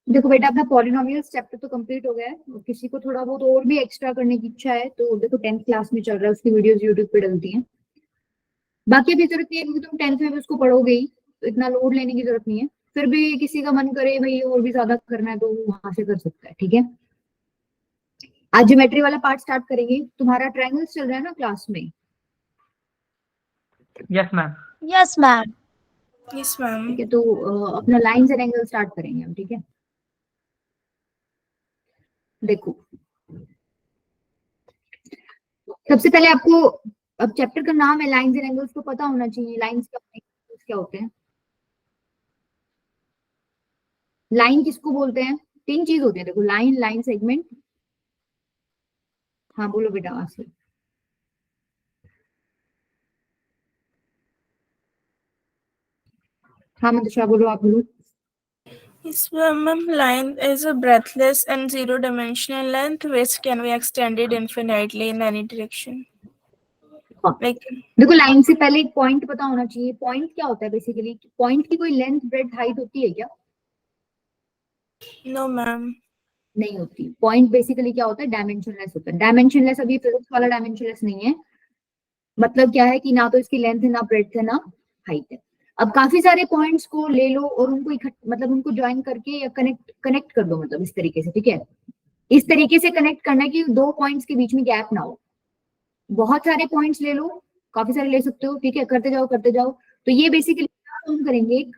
देखो बेटा, अपना पॉलिनोमियल्स चैप्टर तो कंप्लीट हो गया है। और किसी को थोड़ा बहुत और भी एक्स्ट्रा करने की इच्छा है तो देखो 10th क्लास में चल रहा है, उसकी वीडियोस यूट्यूब पे डलती हैं। बाकी अभी जरूरत नहीं है क्योंकि तुम 10th में भी उसको पढ़ोगे ही, तो इतना लोड लेने की जरूरत नहीं है। फिर भी किसी का मन करे भाई और भी ज्यादा करना है तो वहां से कर सकता है, ठीक है। आज ज्योमेट्री वाला पार्ट स्टार्ट करेंगे। तुम्हारा ट्रायंगल्स चल रहा है ना क्लास में? Yes ma'am. Yes ma'am. Yes ma'am. ठीक है, तो अपना लाइंस एंड एंगल स्टार्ट करेंगे हम, ठीक है। देखो, सबसे पहले आपको, अब चैप्टर का नाम है लाइंस एंड एंगल्स, तो पता होना चाहिए लाइंस क्या होते हैं, एंगल्स क्या होते हैं। लाइन किसको बोलते हैं? तीन चीज होती है देखो, लाइन, लाइन सेगमेंट। हाँ बोलो बेटा आंसर। हाँ मंतुषा बोलो, आप बोलो। Yes, ma'am. Line is a breathless and zero-dimensional length which can be extended infinitely in any direction. Like देखो, लाइन से पहले एक पॉइंट पता होना चाहिए। पॉइंट क्या होता है बेसिकली? पॉइंट की कोई लेंथ, ब्रेड्थ, हाइट होती है क्या? no, ma'am. नहीं होती। पॉइंट बेसिकली क्या होता है? डायमेंशनलेस होता है। डायमेंशनलेस अभी फिजिक्स वाला डायमेंशनलेस नहीं है। मतलब क्या है कि ना तो इसकी लेंथ है, ना ब्रेड्थ है, ना हाइट है। अब काफी सारे पॉइंट्स को ले लो और उनको मतलब उनको ज्वाइन करके या कनेक्ट कनेक्ट कर दो, मतलब इस तरीके से, ठीक है। इस तरीके से कनेक्ट करना कि दो पॉइंट्स के बीच में गैप ना हो। बहुत सारे पॉइंट्स ले लो, काफी सारे ले सकते हो, ठीक है, करते जाओ करते जाओ। तो ये बेसिकली फॉर्म करेंगे, एक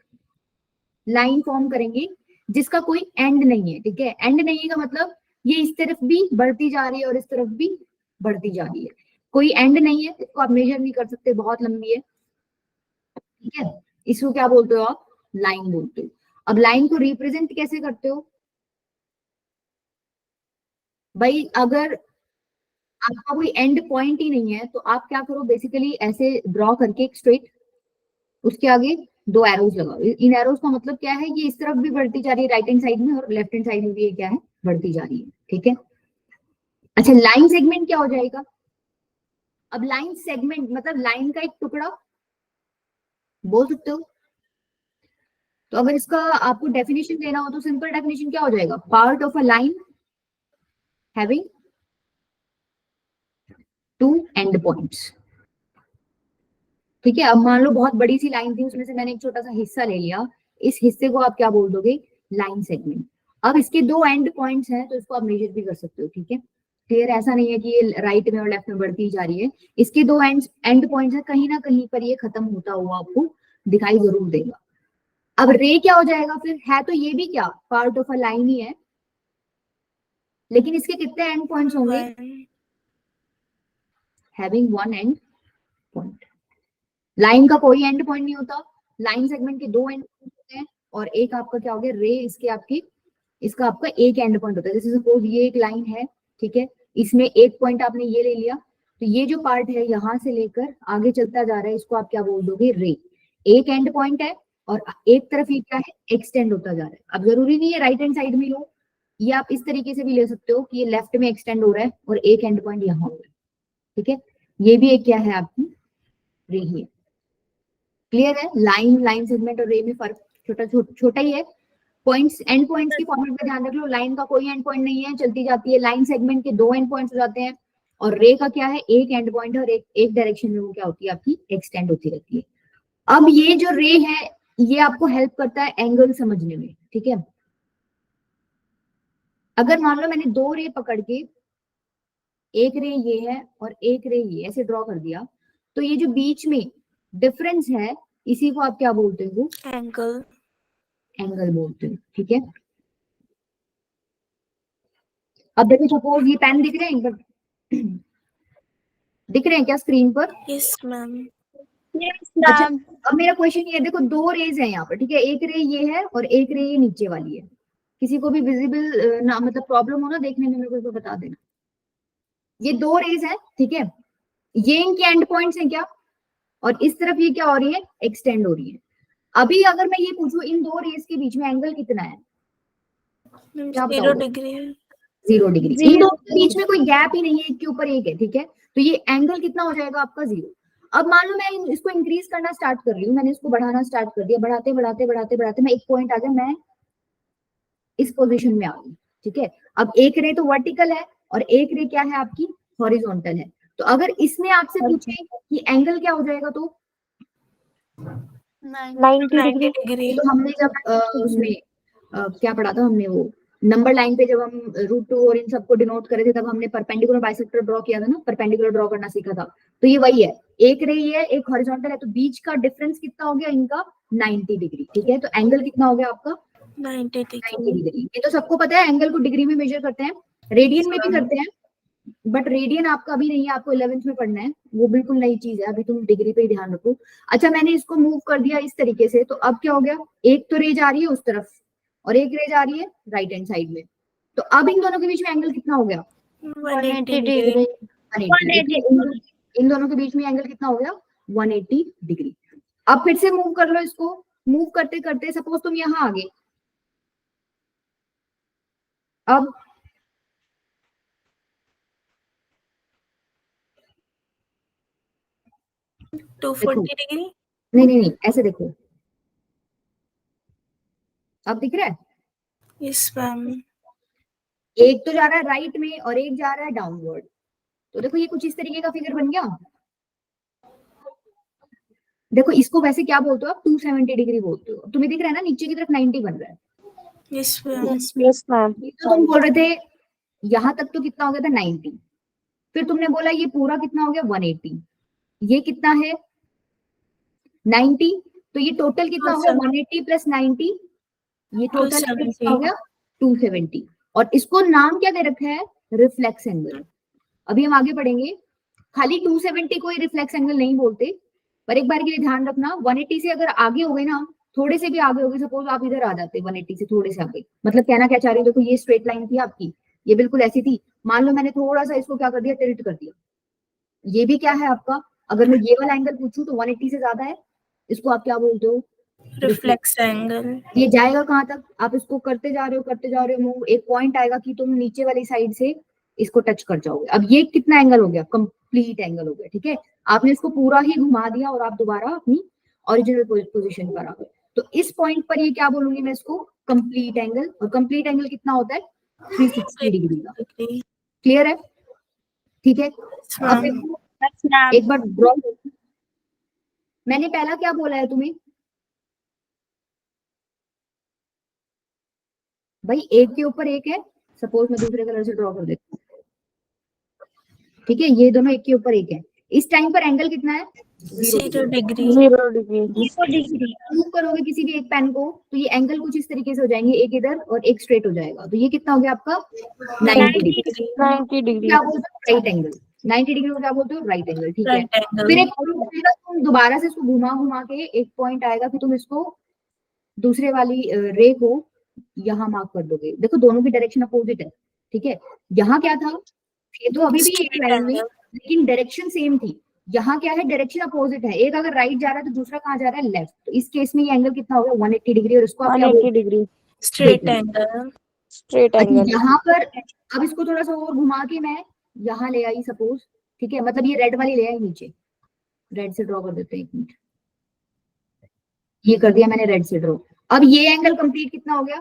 लाइन फॉर्म करेंगे जिसका कोई एंड नहीं है, ठीक है। एंड नहीं है का मतलब ये इस तरफ भी बढ़ती जा रही है और इस तरफ भी बढ़ती जा रही है। कोई एंड नहीं है, इसको आप मेजर नहीं कर सकते, बहुत लंबी है, ठीक है। इसको क्या बोलते हो आप? लाइन बोलते हो। अब लाइन को रिप्रेजेंट कैसे करते हो भाई? अगर आपका कोई एंड पॉइंट ही नहीं है तो आप क्या करो, बेसिकली ऐसे ड्रॉ करके एक स्ट्रेट, उसके आगे दो एरोज लगाओ। इन एरोज का मतलब क्या है? ये इस तरफ भी बढ़ती जा रही है राइट हैंड साइड में, और लेफ्ट हैंड साइड में भी ये क्या है? बढ़ती जा रही है, ठीक है। अच्छा, लाइन सेगमेंट क्या हो जाएगा? अब लाइन सेगमेंट मतलब लाइन का एक टुकड़ा बोल सकते हो। तो अगर इसका आपको डेफिनेशन देना हो तो सिंपल डेफिनेशन क्या हो जाएगा? Part of a line having two end points, ठीक है। अब मान लो बहुत बड़ी सी लाइन थी, उसमें से मैंने एक छोटा सा हिस्सा ले लिया, इस हिस्से को आप क्या बोल दोगे? Line segment. अब इसके दो एंड पॉइंट्स हैं तो इसको आप मेजर भी कर सकते हो, ठीक है। क्लियर? ऐसा नहीं है कि ये राइट में और लेफ्ट में बढ़ती जा रही है। इसके दो एंड पॉइंट्स है, कहीं ना कहीं पर ये खत्म होता हुआ आपको दिखाई जरूर देगा। अब रे क्या हो जाएगा फिर? है तो ये भी क्या, पार्ट ऑफ अ लाइन ही है, लेकिन इसके कितने एंड पॉइंट्स होंगे? One. Having one and point. Line का कोई एंड पॉइंट नहीं होता, लाइन सेगमेंट के दो एंड पॉइंट होते हैं, और एक आपका क्या हो गया? रे। इसके आपकी, इसका आपका एक एंड पॉइंट होता है। जैसे सपोज ये एक लाइन है, ठीक है, इसमें एक पॉइंट आपने ये ले लिया, तो ये जो पार्ट है यहां से लेकर आगे चलता जा रहा है, इसको आप क्या बोल दोगे? रे। एक एंड पॉइंट है और एक तरफ ये क्या है? एक्सटेंड होता जा रहा है। अब जरूरी नहीं है राइट हैंड साइड में लो, ये आप इस तरीके से भी ले सकते हो कि ये लेफ्ट में एक्सटेंड हो रहा है और एक एंड पॉइंट यहाँ हो रहा है, ठीक है। ये भी एक क्या है? आपकी रे ही है। क्लियर है? लाइन, लाइन सेगमेंट और रे में फर्क छोटा ही है। पॉइंट्स, एंड पॉइंट्स की फॉर्मेट पे ध्यान रख लो। लाइन का कोई एंड पॉइंट नहीं है, चलती जाती है। लाइन सेगमेंट के दो एंड पॉइंट्स हो जाते हैं, और रे का क्या है? एक एंड पॉइंट है और एक डायरेक्शन में वो क्या होती है? आपकी एक्सटेंड होती रहती है। अब ये जो रे है ये आपको हेल्प करता है एंगल समझने में, ठीक है। अगर मान लो मैंने दो रे पकड़ के, एक रे ये है और एक रे ये, ऐसे ड्रॉ कर दिया, तो ये जो बीच में डिफरेंस है इसी को आप क्या बोलते हो? Angle. एंगल बोलते हो, ठीक है। अब देखो, सपोज ये पेन दिख रहे हैं बट दिख रहे हैं क्या स्क्रीन पर? Yes, ma'am. यस अच्छा, मैम। अब मेरा क्वेश्चन ये है, देखो दो रेज है यहाँ पर, ठीक है। एक रे ये है और एक रे ये नीचे वाली है। किसी को भी विजिबल ना मतलब प्रॉब्लम हो ना देखने में, मेरे को बता देना। ये दो रेज है, ठीक है, ये इनके एंड पॉइंट्स हैं क्या? और इस तरफ ये क्या हो रही है? एक्सटेंड हो रही है। अभी अगर मैं ये पूछूं इन दो रेज के बीच में एंगल कितना है, Ma'am, क्या 0 बताओगे? degree है. 0 डिग्री। In zero. दोनों के बीच में कोई गैप ही नहीं है, एक के ऊपर एक है, ठीक है। तो ये एंगल कितना हो जाएगा आपका? 0। अब मान लो मैं इसको इंक्रीज करना स्टार्ट कर रही हूँ, मैंने इसको बढ़ाना स्टार्ट कर दिया, बढ़ाते बढ़ाते बढ़ाते बढ़ाते मैं एक पॉइंट आ गया, मैं इस पोजीशन में आ गई, ठीक है। अब एक रे तो वर्टिकल है और एक रे क्या है आपकी, हॉरिजॉन्टल है। तो अगर इसमें आपसे पूछे कि एंगल क्या हो जाएगा, तो 90 90 degree. degree. तो हमने जब उसमें क्या पढ़ा था हमने, वो नंबर लाइन पे जब हम √2 और इन सबको डिनोट करे थे, तब हमने परपेंडिकुलर बाइसेक्टर ड्रॉ किया था ना, परपेंडिकुलर ड्रॉ करना सीखा था। तो ये वही है, एक रे है एक हॉरिजॉन्टल है, तो बीच का डिफरेंस कितना हो गया इनका, 90 डिग्री, ठीक है। तो एंगल कितना हो गया आपका, 90 90 degree. डिग्री। ये तो सबको पता है, एंगल को डिग्री में मेजर करते हैं, रेडियन में भी करते हैं, बट रेडियन आपका अभी नहीं है, आपको 11th में पढ़ना है, वो बिल्कुल नई चीज है, अभी तुम डिग्री पे ही ध्यान रखो। अच्छा, मैंने इसको मूव कर दिया इस तरीके से, तो अब क्या हो गया, एक तो रे जा रही है उस तरफ और एक रे जा रही है राइट हैंड साइड में, तो अब इन दोनों के बीच में एंगल कितना हो गया, 180 degree. degree. 180। इन दोनों के बीच में एंगल कितना हो गया, 180 डिग्री। अब फिर से मूव कर लो इसको, मूव करते करते सपोज तुम यहाँ आ गए, अब 240 degree. नहीं नहीं नहीं, ऐसे देखो, अब दिख रहा है, Yes ma'am. एक तो जा रहा है राइट में और एक जा रहा है डाउनवर्ड, तो देखो ये कुछ इस तरीके का फिगर बन गया। देखो इसको वैसे क्या बोलते हो आप, 270 डिग्री बोलते हो। तुम्हें दिख रहा है ना, नीचे की तरफ 90 बन रहा है। Yes ma'am. Yes, ma'am. ये तो तुम बोल रहे थे यहां तक तो कितना हो गया था, 90, फिर तुमने बोला ये पूरा कितना हो गया, 180, ये कितना है 90, तो ये टोटल कितना हो गया, 180 प्लस 90, ये टोटल कितना हो गया 270। और इसको नाम क्या दे रखा है, रिफ्लेक्स एंगल। अभी हम आगे पढ़ेंगे, खाली 270 को ही रिफ्लेक्स एंगल नहीं बोलते, पर एक बार के लिए ध्यान रखना, 180 से अगर आगे हो गए ना, थोड़े से भी आगे हो गए, सपोज आप इधर आ जाते 180 से थोड़े से आगे, मतलब कहना क्या चाह रही हूँ, देखो ये स्ट्रेट लाइन थी आपकी, ये बिल्कुल ऐसी थी, मान लो मैंने थोड़ा सा इसको क्या कर दिया, टिल्ट कर दिया, ये भी क्या है आपका, अगर मैं ये वाला एंगल पूछूं तो 180 से ज्यादा है, इसको आप क्या बोलते हो, Reflex angle. ये जाएगा कहाँ तक, आप इसको करते जा रहे हो मूव, एक पॉइंट आएगा कि तुम नीचे वाली साइड से इसको टच कर जाओगे। अब ये कितना एंगल हो गया, कंप्लीट एंगल हो गया, ठीक है। आपने इसको पूरा ही घुमा दिया और आप दोबारा अपनी ओरिजिनल पोजीशन पर आ गए, तो इस पॉइंट पर ये क्या बोलूंगी मैं इसको, कंप्लीट एंगल। और कंप्लीट एंगल कितना होता है, 360 डिग्री का। क्लियर है, ठीक है। अब देखो, Yes, ma'am. एक बार ड्रॉ, मैंने पहला क्या बोला है तुम्हें, भाई एक के ऊपर एक है, सपोज मैं दूसरे कलर से ड्रॉ कर देती हूँ, ठीक है, ये दोनों एक के ऊपर एक है, इस टाइम पर एंगल कितना है, 0 degree. 0 degree. मूव करोगे किसी भी एक पेन को, तो ये एंगल कुछ इस तरीके से हो जाएंगे, एक इधर और एक स्ट्रेट हो जाएगा, तो ये कितना हो गया आपका 90 डिग्री। 90 degree. क्या बोलते हो, राइट एंगल। 90 डिग्री को क्या बोलते हो, राइट एंगल, ठीक है। Right angle. फिर एक तुम दोबारा से इसको घुमा घुमा के एक पॉइंट आएगा कि तुम इसको दूसरे वाली रे को यहाँ मार्क कर दोगे, देखो दोनों की डायरेक्शन अपोजिट है, ठीक है। यहाँ क्या था, ये तो अभी भी एक Straight लाइन में, angle. लेकिन डायरेक्शन सेम थी, यहाँ क्या है, डायरेक्शन अपोजिट है, एक अगर राइट जा रहा है तो दूसरा कहाँ जा रहा है, लेफ्ट। तो इस केस में ये एंगल कितना होगा, 180 डिग्री, और इसको आप क्या 180 degree. Straight देखो। angle. Straight angle. यहाँ पर अब इसको थोड़ा सा और घुमा के मैं यहाँ ले आई सपोज, ठीक है, मतलब ये रेड वाली ले आई नीचे, रेड से ड्रॉ कर देते हैं, एक मिनट, ये कर दिया मैंने रेड से ड्रॉ। अब ये एंगल कंप्लीट कितना हो गया,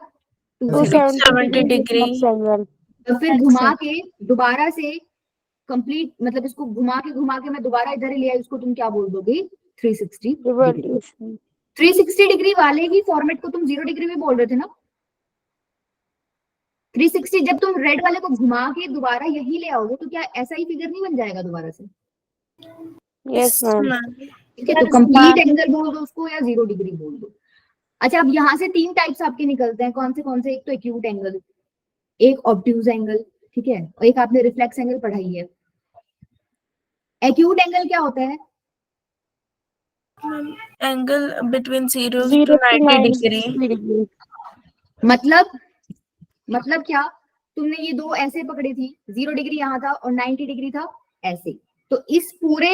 270 degree. Yes, angle. तो फिर घुमा के दोबारा से कंप्लीट, मतलब इसको घुमा के मैं दोबारा इधर ही ले आई, उसको तुम क्या बोल दोगे, 360 डिग्री। Revolution. 360 डिग्री वाले ही फॉर्मेट को तुम 0 डिग्री में बोल रहे थे ना, 360 जब तुम रेड वाले को घुमा के दोबारा यही ले आओगे, तो क्या ऐसा ही फिगर नहीं बन जाएगा दोबारा से, Yes, ma'am. ma'am. ठीक है। तो कंप्लीट एंगल बोल दो उसको या 0 डिग्री बोल दो। अच्छा, अब यहाँ से 3 टाइप्स आपके निकलते हैं, कौन से, एक तो एक्यूट एंगल, एक ऑब्ट्यूज एंगल, ठीक है, और एक आपने रिफ्लेक्स एंगल पढ़ाई है। एक्यूट एंगल क्या होता है, Angle between 0 0 to to 90 90 degree. degree. मतलब क्या, तुमने ये दो ऐसे पकड़ी थी, 0 डिग्री यहाँ था और 90 डिग्री था ऐसे, तो इस पूरे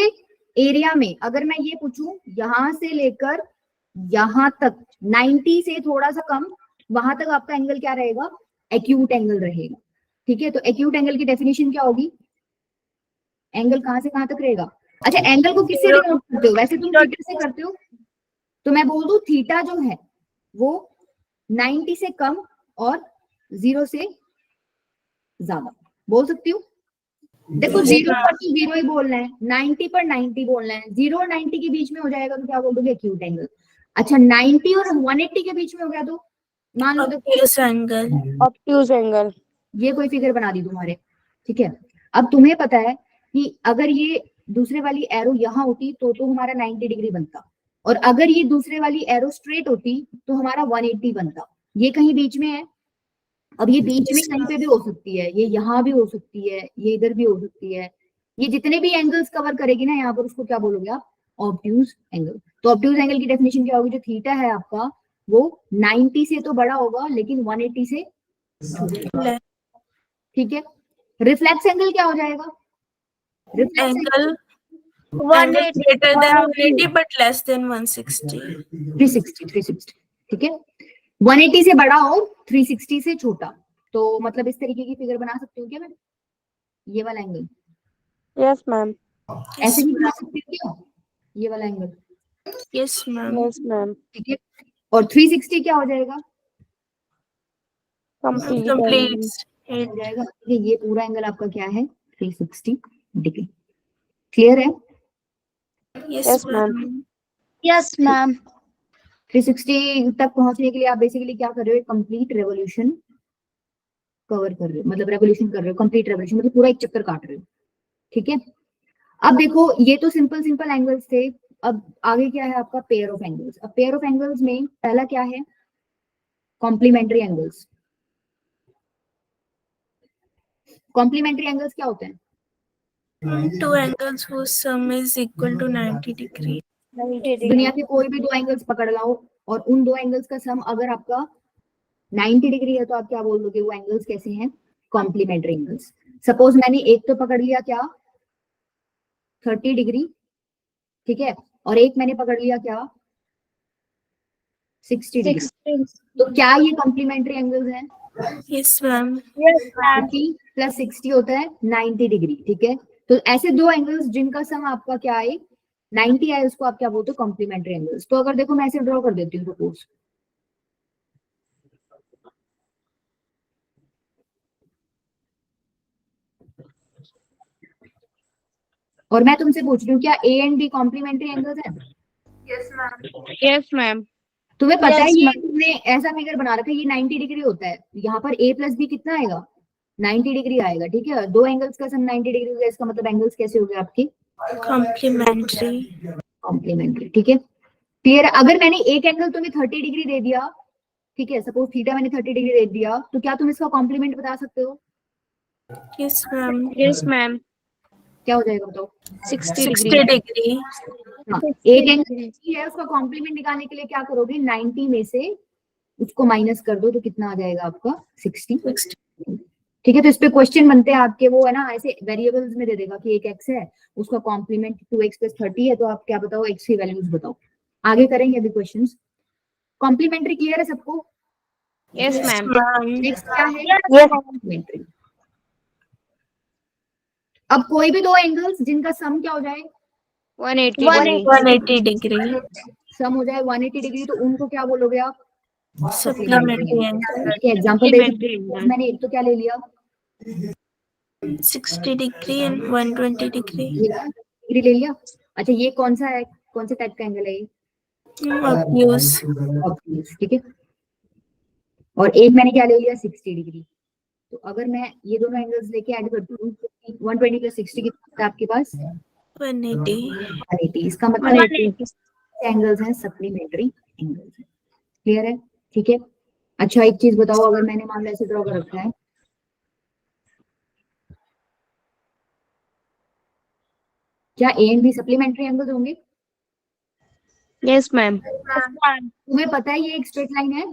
एरिया में अगर मैं ये पूछूं यहाँ से लेकर यहाँ तक 90 से थोड़ा सा कम, वहां तक आपका एंगल क्या रहेगा, एक्यूट एंगल रहेगा, ठीक है। तो एक्यूट एंगल की डेफिनेशन क्या होगी, एंगल कहां से कहां तक रहेगा। अच्छा, एंगल को किससे डिनोट करते हो, वैसे तुम थीटा से करते हो, तो मैं बोल दूं थीटा जो है वो 90 से कम और 0 से ज्यादा बोल सकती हूँ। देखो 0 पर तो 0 ही बोलना है, 90 पर 90 बोलना है। 0 और 90 के बीच में हो जाएगा तो क्या बोल दोगे? Acute angle. अच्छा 90 और 180 के बीच में हो गया तो मान लो देखो obtuse angle. Obtuse angle. ये कोई फिगर बना दी तुम्हारे, ठीक है। अब तुम्हें पता है कि अगर ये दूसरे वाली एरो यहाँ होती तो हमारा 90 डिग्री बनता, और अगर ये दूसरे वाली एरो स्ट्रेट होती तो हमारा 180 बनता। ये कहीं बीच में है। अब ये बीच में कहीं पे भी हो सकती है, ये यहाँ भी हो सकती है, ये इधर भी हो सकती है। ये जितने भी एंगल्स कवर करेगी ना यहाँ पर, उसको क्या बोलोगे आप? Obtuse angle. तो ऑब्ट्यूज एंगल की डेफिनेशन क्या होगी? जो थीटा है आपका वो 90 से तो बड़ा होगा लेकिन 180 से छोटा, ठीक है। रिफ्लेक्स एंगल क्या हो जाएगा? Reflex Angle greater than 180 but less than 160. 360, ठीक है। 180 से बड़ा और 360 से छोटा। तो मतलब इस तरीके की फिगर बना सकती हूँ क्या मैं? ये वाला एंगल यस मैम। ऐसे भी बना सकती हूँ क्या? ये वाला angle, Yes, ma'am. Yes ma'am. ठीक है। और 360 क्या हो जाएगा? कंप्लीट Complete हो it. जाएगा, ठीक है। ये पूरा एंगल आपका क्या है? 360 डिग्री। क्लियर है? Yes, Yes, ma'am. ma'am. Yes ma'am. 360 तक पहुंचने के लिए आप बेसिकली क्या कर रहे हो? कंप्लीट रेवोल्यूशन कवर कर रहे हो, मतलब रेवोल्यूशन कर रहे हो, कंप्लीट रेवोल्यूशन मतलब पूरा एक चक्कर काट रहे हो, ठीक है। अब देखो ये तो सिंपल सिंपल एंगल्स थे। अब आगे क्या है आपका? Pair of angles. अब पेयर ऑफ एंगल्स में पहला क्या है? Complementary angles. कॉम्प्लीमेंट्री एंगल्स क्या होते हैं? Two angles whose sum is equal to 90 degree. दुनिया के कोई भी दो एंगल्स पकड़ लाओ और उन दो एंगल्स का सम अगर आपका 90 डिग्री है तो आप क्या बोल दोगे? वो एंगल्स कैसे हैं? Complementary angles. सपोज मैंने एक तो पकड़ लिया क्या? 30 डिग्री, ठीक है, और एक मैंने पकड़ लिया क्या? 60 डिग्री। तो क्या ये कॉम्प्लीमेंट्री एंगल्स हैं? Yes, ma'am. 30 प्लस 60 होता है 90 डिग्री, ठीक है। तो ऐसे दो एंगल्स जिनका सम आपका क्या है? 90 आए, उसको आप क्या बोलते हो? Complementary angles. तो अगर देखो मैं ऐसे ड्रॉ कर देती हूँ सपोज, और मैं तुमसे पूछ रही हूँ क्या A and B complementary angles हैं? Yes ma'am. तुम्हें पता है Yes, ये ma'am. तुमने ऐसा फिगर बना रखा है, ये 90 डिग्री होता है। यहाँ पर ए प्लस बी कितना आएगा? 90 डिग्री आएगा, ठीक है। दो एंगल्स का सम 90 डिग्री होगा, इसका मतलब एंगल्स कैसे हो गए आपके? Complementary. कॉम्प्लीमेंट्री, ठीक है। क्लियर? अगर मैंने एक एंगल तुम्हें 30 डिग्री दे दिया, ठीक है, सपोज थीटा मैंने 30 डिग्री दे दिया, तो क्या तुम इसका कॉम्प्लीमेंट बता सकते हो? Yes, ma'am. Yes ma'am. क्या हो जाएगा बताओ? 60 60 degree. हाँ, एक एंगल है, उसका कॉम्प्लीमेंट निकालने के लिए क्या करोगे? 90 में से उसको माइनस कर दो तो कितना आ जाएगा आपका? 60, 60. ठीक है। तो इस पे क्वेश्चन बनते हैं आपके, वो है ना, ऐसे वेरिएबल्स में दे देगा कि एक एक्स है, उसका कॉम्प्लीमेंट 2x + 30 है, तो आप क्या बताओ? एक्स की वैल्यूज बताओ। आगे करेंगे अभी क्वेश्चंस। कॉम्प्लीमेंट्री क्लियर है सबको? Yes ma'am. Ma'am. नेक्स्ट क्या है? यस। कॉम्प्लीमेंट्री। अब कोई भी दो एंगल्स जिनका सम क्या हो जाए? 180 180 degree. सम हो जाए 180 डिग्री, तो उनको क्या बोलोगे आप? Supplementary angle. एग्जांपल दे Supplementary angle. मैंने एक तो क्या ले लिया? 60 degree and 120 degree. डिग्री ले लिया। अच्छा ये कौन सा है? कौन से टाइप का एंगल है ये? Obtuse. ऑब्ट्यूज, ठीक है। और एक मैंने क्या ले लिया? 60 डिग्री। तो अगर मैं ये दोनों एंगल्स लेके ऐड करती हूँ, 120 + 60 कितना है आपके पास? 180. 180। इसका मतलब एंगल्स हैं सप्लीमेंट्री एंगल्स हैं। क्लियर है? ठीक है। अच्छा एक चीज बताओ, अगर मैंने मान लो ऐसे ड्रॉ कर रखा है, क्या A and B supplementary angles होंगे? Yes ma'am. तुम्हें पता है ये एक स्ट्रेट लाइन है,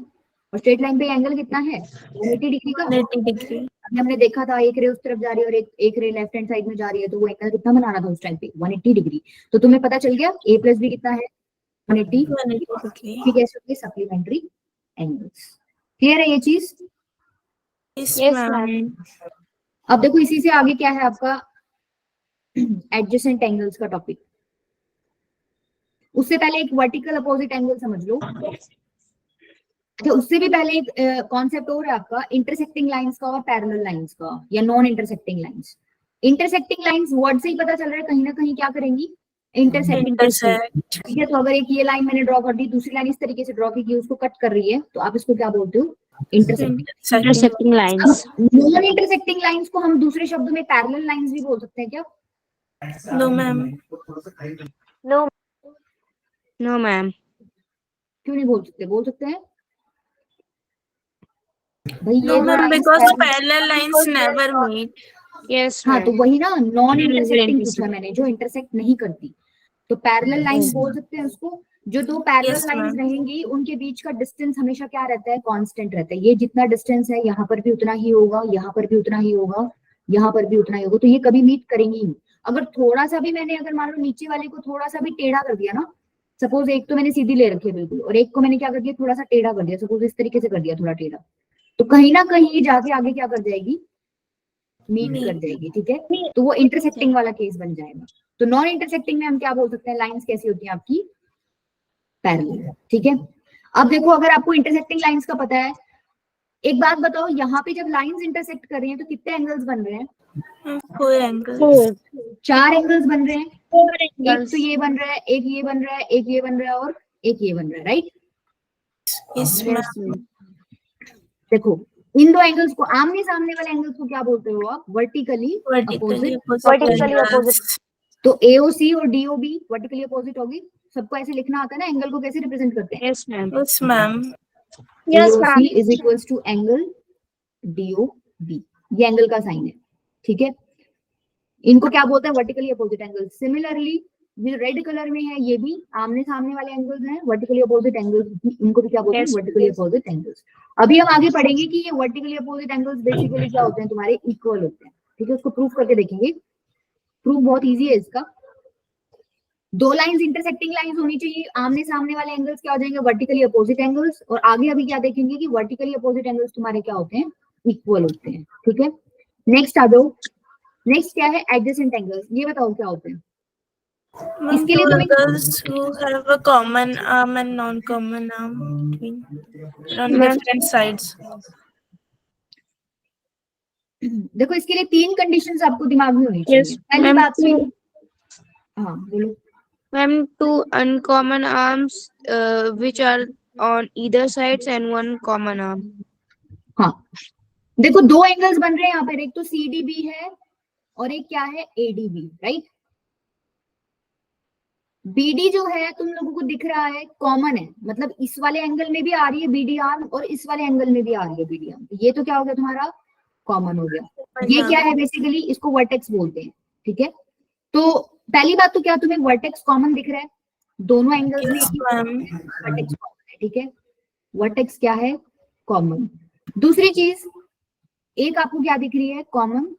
और स्ट्रेट लाइन पे एंगल कितना है? 180 डिग्री का। 180 degree. अभी हमने देखा था एक रे उस तरफ जा रही है और एक रे लेफ्ट हैंड साइड में जा रही है, तो वो एंगल कितना बनाना था उस टाइम पे? 180 डिग्री। तो तुम्हें पता चल गया ए प्लस बी कितना है? 180। 180 degree. ठीक है, ऐसे सप्लीमेंट्री एंगल्स। क्लियर है ये चीज? Yes, Yes, ma'am. अब देखो इसी से आगे क्या है आपका? एडजेसेंट एंगल्स का टॉपिक। उससे पहले एक वर्टिकल अपोजिट एंगल समझ लो। अच्छा, उससे भी पहले एक कॉन्सेप्ट और है आपका, इंटरसेक्टिंग लाइंस का और पैरेलल लाइंस का, या non intersecting lines. Intersecting lines word से ही पता चल रहा है कहीं ना कहीं क्या करेंगी, इंटरसेक्ट। Intersect. ठीक है, तो अगर एक ये लाइन मैंने ड्रॉ कर दी, दूसरी लाइन इस तरीके से ड्रॉ की उसको कट कर रही है, तो आप इसको क्या बोलते हो, intersecting. Intersecting. Intersecting lines. Non intersecting lines को हम दूसरे शब्दों में पैरेलल लाइंस भी बोल सकते हैं क्या? No, ma'am. No. No, ma'am. क्यों नहीं बोल सकते? बोल सकते हैं भाई, No, ये दो ma'am, lines because parallel- parallel lines never meet. Yes, हाँ, ma'am. तो वही ना, नॉन इंटरसेक्टिंग intersect. पूछा मैंने, जो इंटरसेक्ट नहीं करती, तो पैरेलल लाइंस Yes. बोल सकते हैं उसको। जो दो पैरेलल Yes, लाइंस ma'am. रहेंगी उनके बीच का डिस्टेंस हमेशा क्या रहता है, कांस्टेंट रहता है। ये जितना डिस्टेंस है यहाँ पर भी उतना ही होगा, यहाँ पर भी उतना ही होगा, यहाँ पर भी उतना ही होगा, तो ये कभी मीट करेंगी नहीं। अगर थोड़ा सा भी मैंने, अगर मान लो नीचे वाले को थोड़ा सा भी टेढ़ा कर दिया ना, सपोज एक तो मैंने सीधी ले रखी है बिल्कुल, और एक को मैंने क्या कर दिया, थोड़ा सा टेढ़ा कर दिया, सपोज इस तरीके से कर दिया थोड़ा टेढ़ा, तो कहीं ना कहीं ये जाके आगे क्या कर जाएगी, मीट Meet. कर जाएगी। ठीक है, तो वो इंटरसेक्टिंग वाला केस बन जाएगा। तो नॉन इंटरसेक्टिंग में हम क्या बोल सकते हैं, लाइंस कैसी होती हैं आपकी, पैरेलल। ठीक है, अब देखो, अगर आपको इंटरसेक्टिंग लाइंस का पता है, एक बात बताओ, यहाँ पे जब लाइंस इंटरसेक्ट कर रही हैं तो कितने एंगल्स बन रहे हैं? 4 angles. 4. 4 एंगल्स बन रहे हैं। 4 एक angles. तो ये बन रहा है, एक ये बन रहा है, एक ये बन रहा है, और एक ये बन रहा है, right? Yes, Yes, ma'am. ma'am. देखो, इन दो एंगल्स को, आमने सामने वाले एंगल्स को क्या बोलते हो आप, vertically Vertically opposite. opposite angles. तो एओसी और डीओबी वर्टिकली अपोजिट होगी। सबको ऐसे लिखना आता है ना, एंगल को कैसे रिप्रेजेंट करते हैं, Yes, ma'am. Yes, ma'am. Yes, AOC ma'am. Is equals to angle DOB, ये एंगल का साइन है। ठीक है, इनको क्या बोलते हैं, वर्टिकली अपोजिट एंगल। सिमिलरली जो रेड कलर में है, ये भी आमने सामने वाले एंगल्स हैं, वर्टिकली अपोजिट एंगल्स, इनको भी क्या बोलते हैं, Yes. Vertically opposite angles. अभी हम आगे पढ़ेंगे कि ये वर्टिकली अपोजिट एंगल्स बेसिकली क्या होते हैं, तुम्हारे इक्वल होते हैं। ठीक है, उसको प्रूफ करके देखेंगे, प्रूफ बहुत इजी है इसका। दो लाइंस इंटरसेक्टिंग लाइंस होनी चाहिए, आमने सामने वाले एंगल्स क्या हो जाएंगे, वर्टिकली अपोजिट एंगल्स। और आगे अभी क्या देखेंगे कि वर्टिकली अपोजिट एंगल्स तुम्हारे क्या होते हैं, इक्वल होते हैं। ठीक है, नेक्स्ट आ जाओ। नेक्स्ट क्या है, एडजेसेंट एंगल्स। ये बताओ क्या होते हैं। Ma'am, इसके two लिए तुम्हें angles who have a common arm and non-common arm between on Ma'am. different sides. देखो, इसके लिए 3 कंडीशंस आपको दिमाग में होनी चाहिए। Yes, पहली ma'am. बात तो, हाँ बोलो। Ma'am, 2 uncommon arms which are on either sides and 1 common arm. हाँ, देखो, 2 एंगल्स बन रहे हैं यहाँ पर, एक तो CDB है और एक क्या है, ADB, राइट? BD जो है तुम लोगों को दिख रहा है, कॉमन है, मतलब इस वाले एंगल में भी आ रही है BD आर्म और इस वाले एंगल में भी आ रही है BD आर्म। ये तो क्या हो गया, तुम्हारा कॉमन हो गया। ये क्या है, बेसिकली इसको वर्टेक्स बोलते हैं। ठीक है, तो पहली बात तो क्या तुम्हें वर्टेक्स कॉमन दिख रहा है, दोनों एंगल्स में Yes, एक ही ma'am. वर्टेक्स कॉमन है। ठीक है, वर्टेक्स क्या है, कॉमन। दूसरी चीज, एक आपको क्या दिख रही है, कॉमन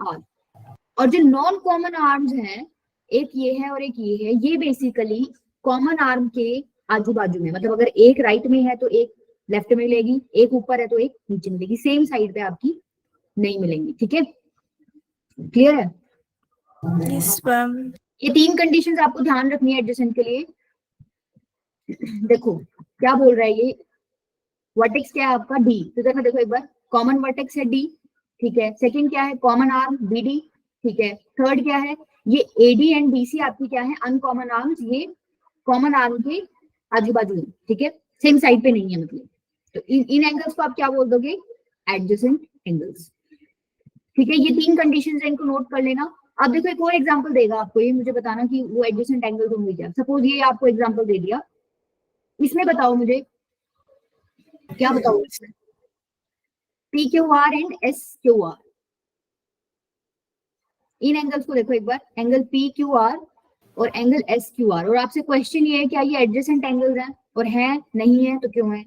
आर्म। और जो नॉन कॉमन आर्म्स हैं, एक ये है और एक ये है, ये बेसिकली कॉमन आर्म के आजू बाजू में, मतलब अगर एक राइट में है तो एक लेफ्ट में मिलेगी, एक ऊपर है तो एक नीचे मिलेगी, सेम साइड पे आपकी नहीं मिलेंगी। ठीक है, क्लियर है? Yes, ma'am. ये 3 कंडीशंस आपको ध्यान रखनी है एडजेसेंट के लिए। देखो क्या बोल रहा है ये, वर्टेक्स क्या है आपका, डी। तो देखो एक बार, कॉमन वर्टेक्स है डी। ठीक है, सेकंड क्या है, कॉमन आर्म BD। ठीक है, थर्ड क्या है, ये AD एंड BC आपकी क्या है, अनकॉमन आर्म्स, ये कॉमन आर्म के आजू बाजू। ठीक है, सेम साइड पे नहीं है मतलब। तो इन एंगल्स को आप क्या बोल दोगे, एडजेसेंट एंगल्स। ठीक है, ये 3 कंडीशंस है, इनको नोट कर लेना। अब देखो, एक और एग्जांपल देगा आपको, ये मुझे बताना कि वो एडजेसेंट एंगल्स होंगे क्या। सपोज ये आपको एग्जांपल दे दिया, इसमें बताओ मुझे, क्या बताओ इसमें, PQR and SQR। In angles को देखो एक बार, एंगल PQR और एंगल SQR। और आपसे क्वेश्चन ये है, क्या ये एडजेसेंट एंगल्स हैं, और है नहीं है तो क्यों है?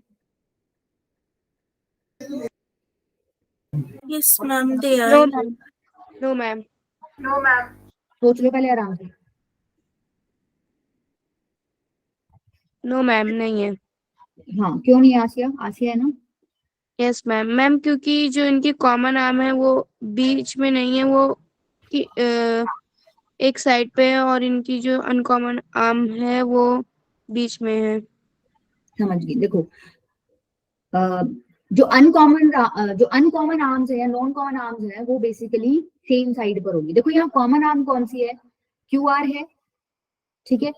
Yes, ma'am. They No, are. ma'am. No, ma'am. सोच लो पहले आराम से। No, ma'am. नहीं है। हाँ, क्यों नहीं है आसिया? आसिया है ना? Yes, ma'am. मैम, क्योंकि जो इनकी कॉमन आर्म है वो बीच में नहीं है, वो कि एक साइड पे है, और इनकी जो अनकॉमन आर्म है वो बीच में है। समझ गई। देखो जो अनकॉमन आर्म्स है या नॉन कॉमन आर्म्स है वो बेसिकली सेम साइड पर होगी। देखो यहाँ कॉमन आर्म कौन सी है, क्यू आर है, ठीक है,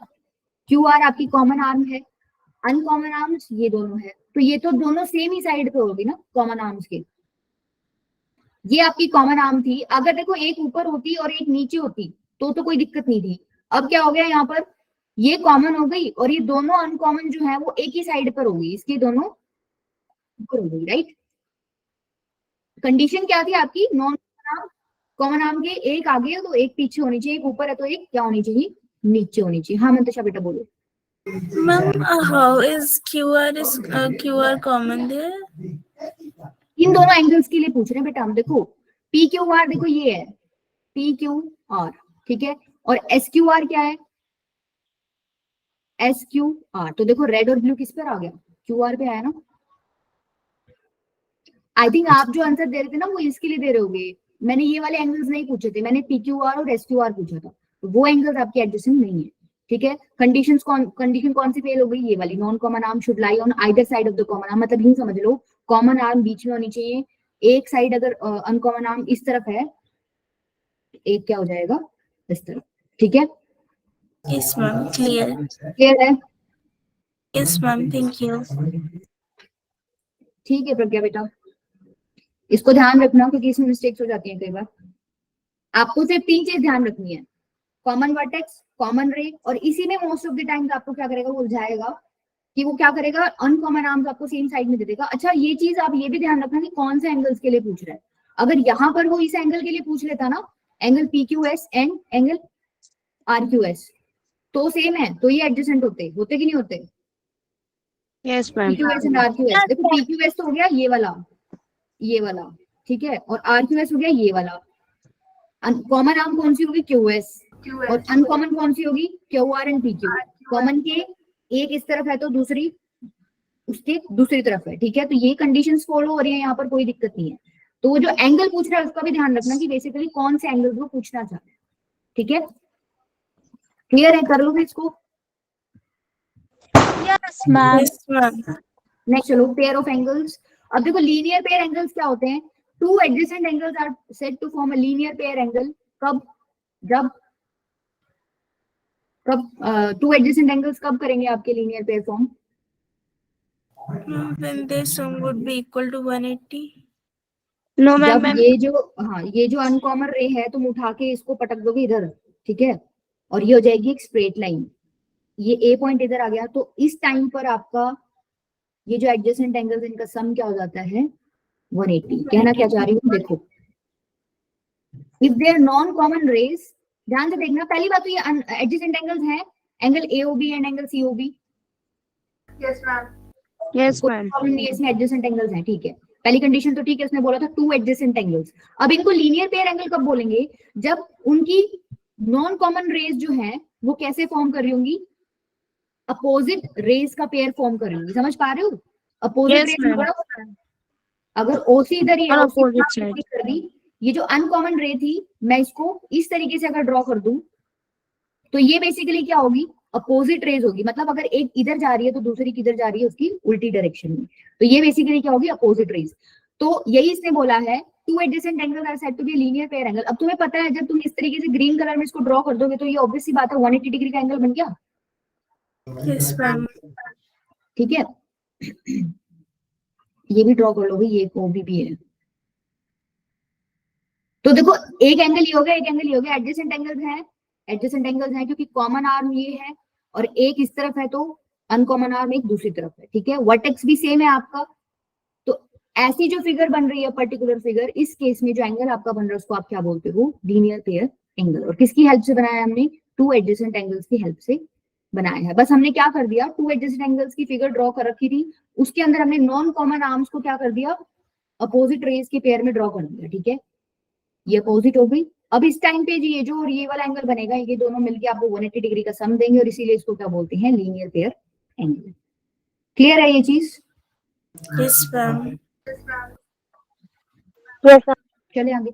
क्यू आर आपकी कॉमन आर्म है। अनकॉमन आर्म्स ये दोनों है, तो ये तो दोनों सेम ही साइड पे होगी ना कॉमन आर्म्स के। ये आपकी कॉमन आर्म थी। अगर देखो एक ऊपर होती और एक नीचे होती तो कोई दिक्कत नहीं थी। अब क्या हो गया यहाँ पर, ये कॉमन हो गई और ये दोनों अनकॉमन जो है वो एक ही साइड पर होगी, इसके दोनों ऊपर हो गई, राइट। कंडीशन क्या थी आपकी, नॉन कॉमन आर्म के एक आगे है तो एक पीछे होनी चाहिए, एक ऊपर है तो एक क्या होनी चाहिए, नीचे होनी चाहिए। हाँ मंतशा बेटा बोलो। Ma'am, how is QR common there? इन दोनों एंगल्स के लिए पूछ रहे हैं बेटा हम। देखो पी क्यू आर, देखो ये है पी क्यू आर, ठीक है, और एस क्यू आर क्या है, एस क्यू आर। तो देखो रेड और ब्लू किस पर आ गया, क्यू आर पे आया ना। आई थिंक आप जो आंसर दे रहे थे ना वो इसके लिए दे रहे होगे, मैंने ये वाले एंगल्स नहीं पूछे थे, मैंने पी क्यू आर और एस क्यू आर पूछा था, तो वो एंगल्स आपके एडजस्टेंट नहीं है, ठीक है। कंडीशन कौन सी फेल हो गई, ये वाली, non common arm should lie on either side of the common arm. मतलब यूं समझ लो कॉमन आर्म बीच में होनी चाहिए, एक साइड अगर अनकॉमन आर्म इस तरफ है, एक क्या हो जाएगा इस तरफ, ठीक है। Yes, ma'am. Clear. क्लियर है, Yes, ma'am. Thank you. ठीक है प्रज्ञा बेटा, इसको ध्यान रखना क्योंकि इसमें मिस्टेक्स हो जाती हैं कई बार। आपको सिर्फ 3 चीज ध्यान रखनी है, कॉमन वर्टेक्स, कॉमन रे, और इसी में मोस्ट ऑफ द टाइम्स आपको क्या करेगा, वो उलझाएगा कि वो क्या करेगा, अनकॉमन आर्म्स आपको सेम साइड में दे देगा। अच्छा ये चीज आप ये भी ध्यान रखना कि कौन से एंगल्स के लिए पूछ रहा है। अगर यहाँ पर वो इस एंगल के लिए पूछ लेता ना, angle P Q S and angle R Q S, तो सेम है तो ये एडजेसेंट होते कि नहीं होते, yes ma'am. P Q S and R Q S. देखो पी क्यू एस तो हो गया ये वाला, ठीक है, और आर क्यू एस हो गया ये वाला। कॉमन आर्म कौन सी होगी, क्यू एस, और अनकॉमन कौन सी होगी, Q R and P Q. Common के एक इस तरफ है तो दूसरी उसके दूसरी तरफ है, ठीक है। तो ये कंडीशंस फॉलो हो रही है, यहाँ पर कोई दिक्कत नहीं है। तो वो जो एंगल पूछ रहा है उसका भी ध्यान रखना कि बेसिकली कौन से एंगल वो पूछना चाह रहे हैं, ठीक है। क्लियर है, कर लोगे इसको। Yes ma'am. Yes, ma'am. Next चलो, पेयर ऑफ एंगल्स। अब देखो लीनियर पेयर एंगल्स क्या होते हैं, two adjacent angles are said to form a linear pair angle. कब, जब टू एडजेसेंट एंगल्स कब करेंगे आपके linear pair form, When their sum would be equal to 180. No ma'am जब मैम। ये जो अनकॉमन रे है तुम उठा के इसको पटक दोगे इधर, ठीक है, और ये हो जाएगी एक स्ट्रेट लाइन, ये ए पॉइंट इधर आ गया, तो इस टाइम पर आपका ये जो एडजेसेंट एंगल्स इनका सम क्या हो जाता है, 180। कहना क्या चाह रही हूँ, देखो if there non common rays, ध्यान से देखना, पहली बात तो ये एडजेसेंट एंगल्स हैं, angle AOB and angle COB. Yes ma'am. Problem नहीं है, इसमें एडजेसेंट एंगल्स हैं, ठीक है। पहली कंडीशन तो ठीक है, उसने बोला था टू एडजेसेंट एंगल्स। अब इनको लीनियर पेयर एंगल कब बोलेंगे, जब उनकी नॉन कॉमन रेज जो है वो कैसे फॉर्म कर रही होंगी, अपोजिट रेज का पेयर फॉर्म कर रही होंगी। समझ पा रहे हो, अपोजिट यस रेज मैम। बड़ा होता है। अगर ओसी इधर ही है, और OC opposite side। कर दी, ये जो अनकॉमन रे थी मैं इसको इस तरीके से अगर ड्रॉ कर दूं तो ये बेसिकली क्या होगी, अपोजिट रेज होगी। मतलब अगर एक इधर जा रही है तो दूसरी किधर जा रही है, उसकी उल्टी डायरेक्शन में, तो ये बेसिकली क्या होगी, अपोजिट रेज। तो यही इसने बोला है two adjacent angles are said to be linear pair angle. अब तुम्हें पता है जब तुम इस तरीके से ग्रीन कलर में इसको ड्रॉ कर दोगे तो ये ऑब्वियस सी बात है 180 डिग्री का एंगल बन गया, Yes, ma'am. ठीक है। ये भी ड्रॉ कर लोगे, ये ओबी भी है। तो देखो एक एंगल ये हो गया, एक एंगल ये हो गया, एडजेसेंट एंगल्स हैं क्योंकि कॉमन आर्म ये है और एक इस तरफ है तो अनकॉमन आर्म एक दूसरी तरफ है, ठीक है। वर्टेक्स भी सेम है आपका। तो ऐसी जो फिगर बन रही है पर्टिकुलर फिगर, इस केस में जो एंगल आपका बन रहा है उसको आप क्या बोलते हो, लीनियर पेयर एंगल। और किसकी हेल्प से बनाया हमने, टू एडजेसेंट एंगल्स की हेल्प से बनाया है। बस हमने क्या कर दिया, टू एडजेसेंट एंगल्स की फिगर ड्रॉ कर रखी थी, उसके अंदर हमने नॉन कॉमन आर्म्स को क्या कर दिया, अपोजिट रेज के पेयर में ड्रॉ कर दिया, ठीक है। ये अपोजिट हो गई। अब इस टाइम पे ये जो और ये वाला एंगल बनेगा, ये दोनों मिलके आपको 180 डिग्री का सम देंगे और इसीलिए इसको क्या बोलते हैं, लीनियर पेयर एंगल। क्लियर है ये चीज, Yes, ma'am. चले आगे।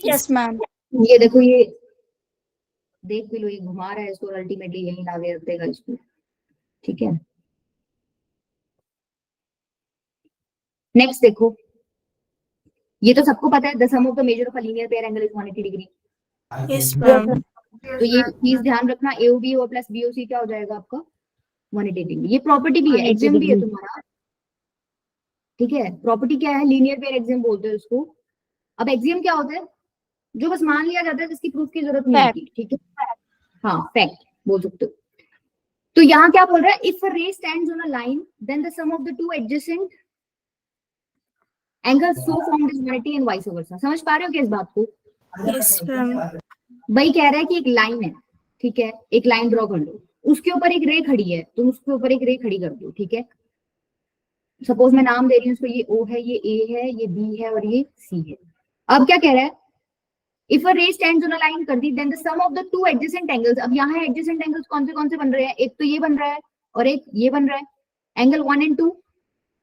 Yes ma'am. ये देखो, ये देख भी लो, ये घुमा रहा है इसको, अल्टीमेटली यही लाके रख देगा इसको। ठीक है, नेक्स्ट देखो, ये तो सबको पता है, the sum of the measure of a linear pair angle is 180 degree. Yes, ma'am. तो ये चीज ध्यान रखना, AOB और प्लस BOC क्या हो जाएगा आपका 180 डिग्री। ये प्रॉपर्टी भी है, 180 एग्जाम भी है डिग्री। तुम्हारा, ठीक है। प्रॉपर्टी क्या है, लीनियर पेयर एग्जाम बोलते हैं उसको। अब एग्जाम क्या होता है, जो बस मान लिया जाता है जिसकी प्रूफ की जरूरत नहीं Fact. होती, ठीक है, हाँ फैक्ट बोल सकते हो। तो यहाँ क्या बोल रहा है, if a ray stands on a line then the sum of the two adjacent angles so formed is 180 and vice versa. समझ पा रहे हो क्या इस बात को? Yes, ma'am. भाई कह रहा है कि एक लाइन है, ठीक है, एक लाइन ड्रॉ कर लो, उसके ऊपर एक रे खड़ी है, तुम उसके ऊपर एक रे खड़ी कर दो, ठीक है। सपोज मैं नाम दे रही हूँ उसको, ये O है, ये A है, ये B है और ये C है। अब क्या कह रहा है, if a ray stands on a line कर दी then the sum of the two adjacent angles. अब यहाँ एडजेसेंट एंगल्स कौन से बन रहे हैं, एक तो ये बन रहा है और एक ये बन रहा है, एंगल 1 एंड 2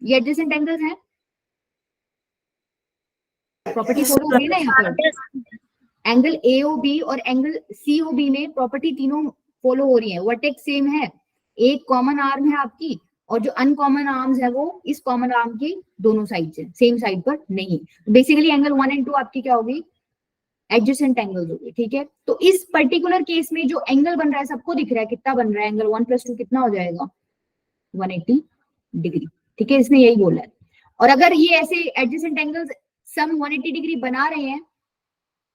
ये एडजेसेंट एंगल्स हैं। प्रॉपर्टी फॉलो हो रही है ना यहाँ पर, एंगल AOB और एंगल COB में प्रॉपर्टी तीनों फॉलो हो रही है, वर्टेक्स सेम है, एक कॉमन आर्म है आपकी, और जो अनकॉमन आर्म्स है वो इस कॉमन आर्म के दोनों साइड से, सेम साइड पर नहीं। बेसिकली एंगल 1 एंड 2 आपकी क्या होगी, एडजेसेंट एंगल्स होगी, ठीक है। तो इस पर्टिकुलर केस में जो एंगल बन रहा है सबको दिख रहा है, कितना बन रहा है, एंगल 1 + 2 कितना हो जाएगा 180 डिग्री, ठीक है, इसने यही बोला है। और अगर ये ऐसे एडजेसेंट एंगल्स सम 180 डिग्री बना रहे हैं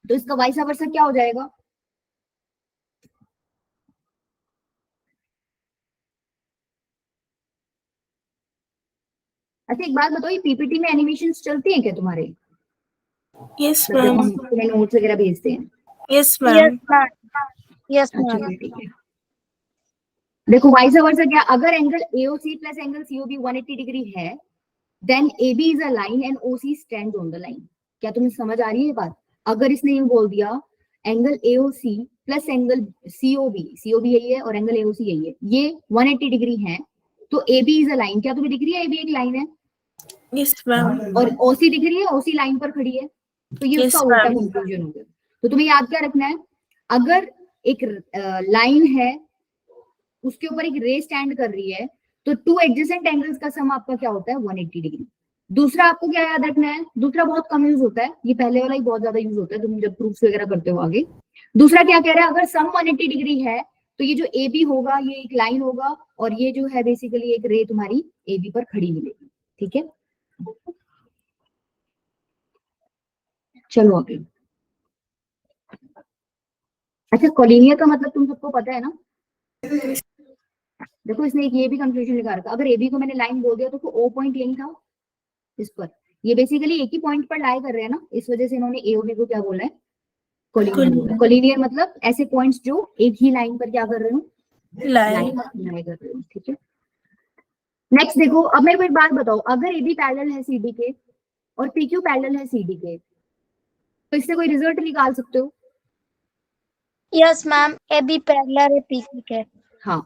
तो इसका वाइस वर्सा क्या हो जाएगा, अच्छा एक बात बताओ, ये PPT में एनिमेशंस चलती हैं क्या तुम्हारे, Yes, जब हम ma'am. तुम्हें नोट्स वगैरह भेजते हैं? Yes, Yes, ma'am. ma'am. Yes, अच्छा ma'am. ठीक है, देखो वाइस वर्सा क्या, अगर angle AOC plus angle COB 180 degree है then AB is a line and OC stand on the line. क्या तुम्हें समझ आ रही है ये बात? अगर इसने ये बोल दिया angle AOC plus angle COB यही है और एंगल AOC यही है, ये 180 डिग्री है, तो AB इज अ लाइन, क्या तुम्हें दिख रही है AB एक लाइन है, Yes, ma'am. और OC दिख रही है, OC लाइन पर खड़ी है, तो ये Yes, उसका उल्टा ma'am. कंक्लूजन हो गया। तो तुम्हें याद क्या रखना है, अगर एक लाइन है उसके ऊपर एक रे स्टैंड कर रही है तो टू एडजेसेंट एंगल्स का सम आपका क्या होता है 180 डिग्री। दूसरा आपको क्या याद रखना है, दूसरा बहुत कम यूज होता है, ये पहले वाला ही बहुत ज्यादा यूज होता है तुम जब प्रूफ्स वगैरह करते हो आगे। दूसरा क्या कह रहा है, अगर सम 180 डिग्री है तो ये जो AB होगा ये एक लाइन होगा और ये जो है बेसिकली एक रे तुम्हारी AB पर खड़ी मिलेगी, ठीक है। चलो आगे, अच्छा कोलिनियर का मतलब तुम सबको पता है ना। देखो इसने एक ये भी कंफ्यूजन लगा रखा, अगर AB को मैंने लाइन बोल दिया तो O पॉइंट यही था इस पर, ये बेसिकली एक ही पॉइंट पर लाई कर रहे हैं ना, इस वजह से इन्होंने AOB को क्या बोला है, कोलिनियर बोला। कोलिनियर मतलब ऐसे पॉइंट्स जो एक ही लाइन पर क्या कर रहे हो, Line. लाई कर रहे हो, ठीक है। नेक्स्ट देखो, अब मेरे को एक बात बताओ, अगर AB पैरेलल है CD के और PQ पैरेलल है CD के तो इससे कोई रिजल्ट निकाल सकते हो? Yes, ma'am. AB parallel है PQ के। हाँ,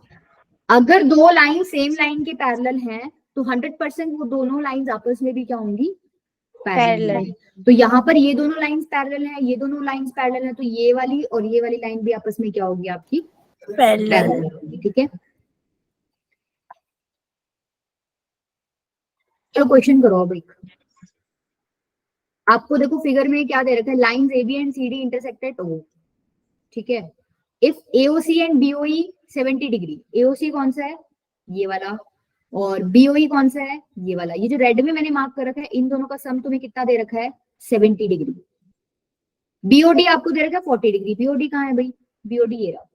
अगर दो लाइन सेम लाइन के पैरेलल हैं तो 100% वो दोनों लाइंस आपस में भी क्या होंगी, पैरेलल Parallel. तो यहाँ पर ये दोनों लाइंस पैरेलल हैं, ये दोनों लाइंस पैरेलल हैं, तो ये वाली और ये वाली लाइन भी आपस में क्या होगी आपकी, Parallel. पैरेलल होगी, ठीक है। चलो क्वेश्चन करो अब एक, आपको देखो फिगर में क्या दे रखा है, lines AB and CD intersected O, ठीक है। If AOC and BOE 70 degree, AOC कौन सा है, ये वाला, और BOE कौन सा है, ये वाला, ये जो रेड में मैंने मार्क कर रखा है इन दोनों का सम तुम्हें कितना दे रखा है 70 डिग्री। BOD आपको दे रखा है 40 डिग्री, BOD कहाँ है भाई, BOD ये रहा,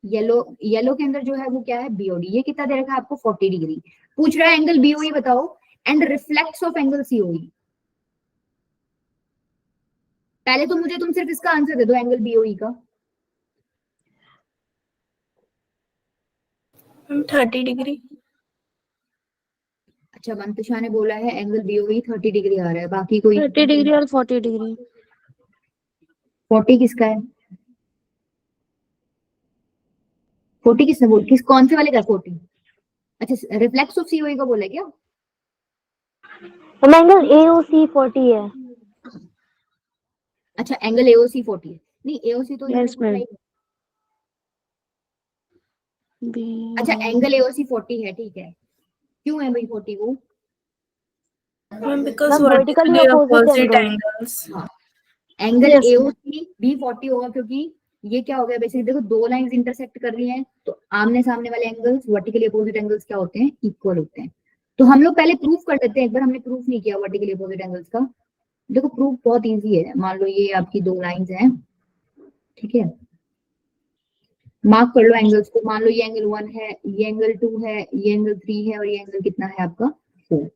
येलो के अंदर जो है वो क्या है BOD, ये कितना दे रखा है आपको 40 डिग्री। पूछ रहा है एंगल BOE बताओ and reflex of angle COE। पहले तो मुझे तुम सिर्फ इसका आंसर दे दो एंगल BOE का। 30 degree. अच्छा मंतशा ने बोला है एंगल BOE 30 डिग्री आ रहा है, बाकी कोई 30 डिग्री और 40 डिग्री। 40 किसका है, 40 किसने बोल, कौन से वाले का 40? अच्छा रिफ्लेक्स ऑफ COE का बोला है क्या? एंगल AOC 40 है। अच्छा एंगल AOC 40 है, नहीं AOC तो Yes, ma'am. बी अच्छा एंगल एओसी 40 है, ठीक है, क्यों है भाई 40 वो? Ma'am, because Ma'am, vertically vertically opposite opposite angles. angles. हाँ, एंगल Yes, एओसी भी 40 होगा, क्योंकि ये क्या हो गया बेसिकली, देखो दो लाइंस इंटरसेक्ट कर रही हैं तो आमने सामने वाले एंगल्स वर्टिकली अपोजिट एंगल्स क्या होते हैं, इक्वल होते हैं। तो हम लोग पहले प्रूफ कर लेते हैं, एक बार हमने प्रूफ नहीं किया वर्टिकली अपोजिट एंगल्स का। देखो प्रूफ बहुत इजी है, मान लो ये आपकी दो लाइंस हैं, ठीक है, मार्क कर लो एंगल्स को, मान लो ये एंगल 1 है, ये एंगल 2 है, ये एंगल 3 है और ये एंगल कितना है आपका 4।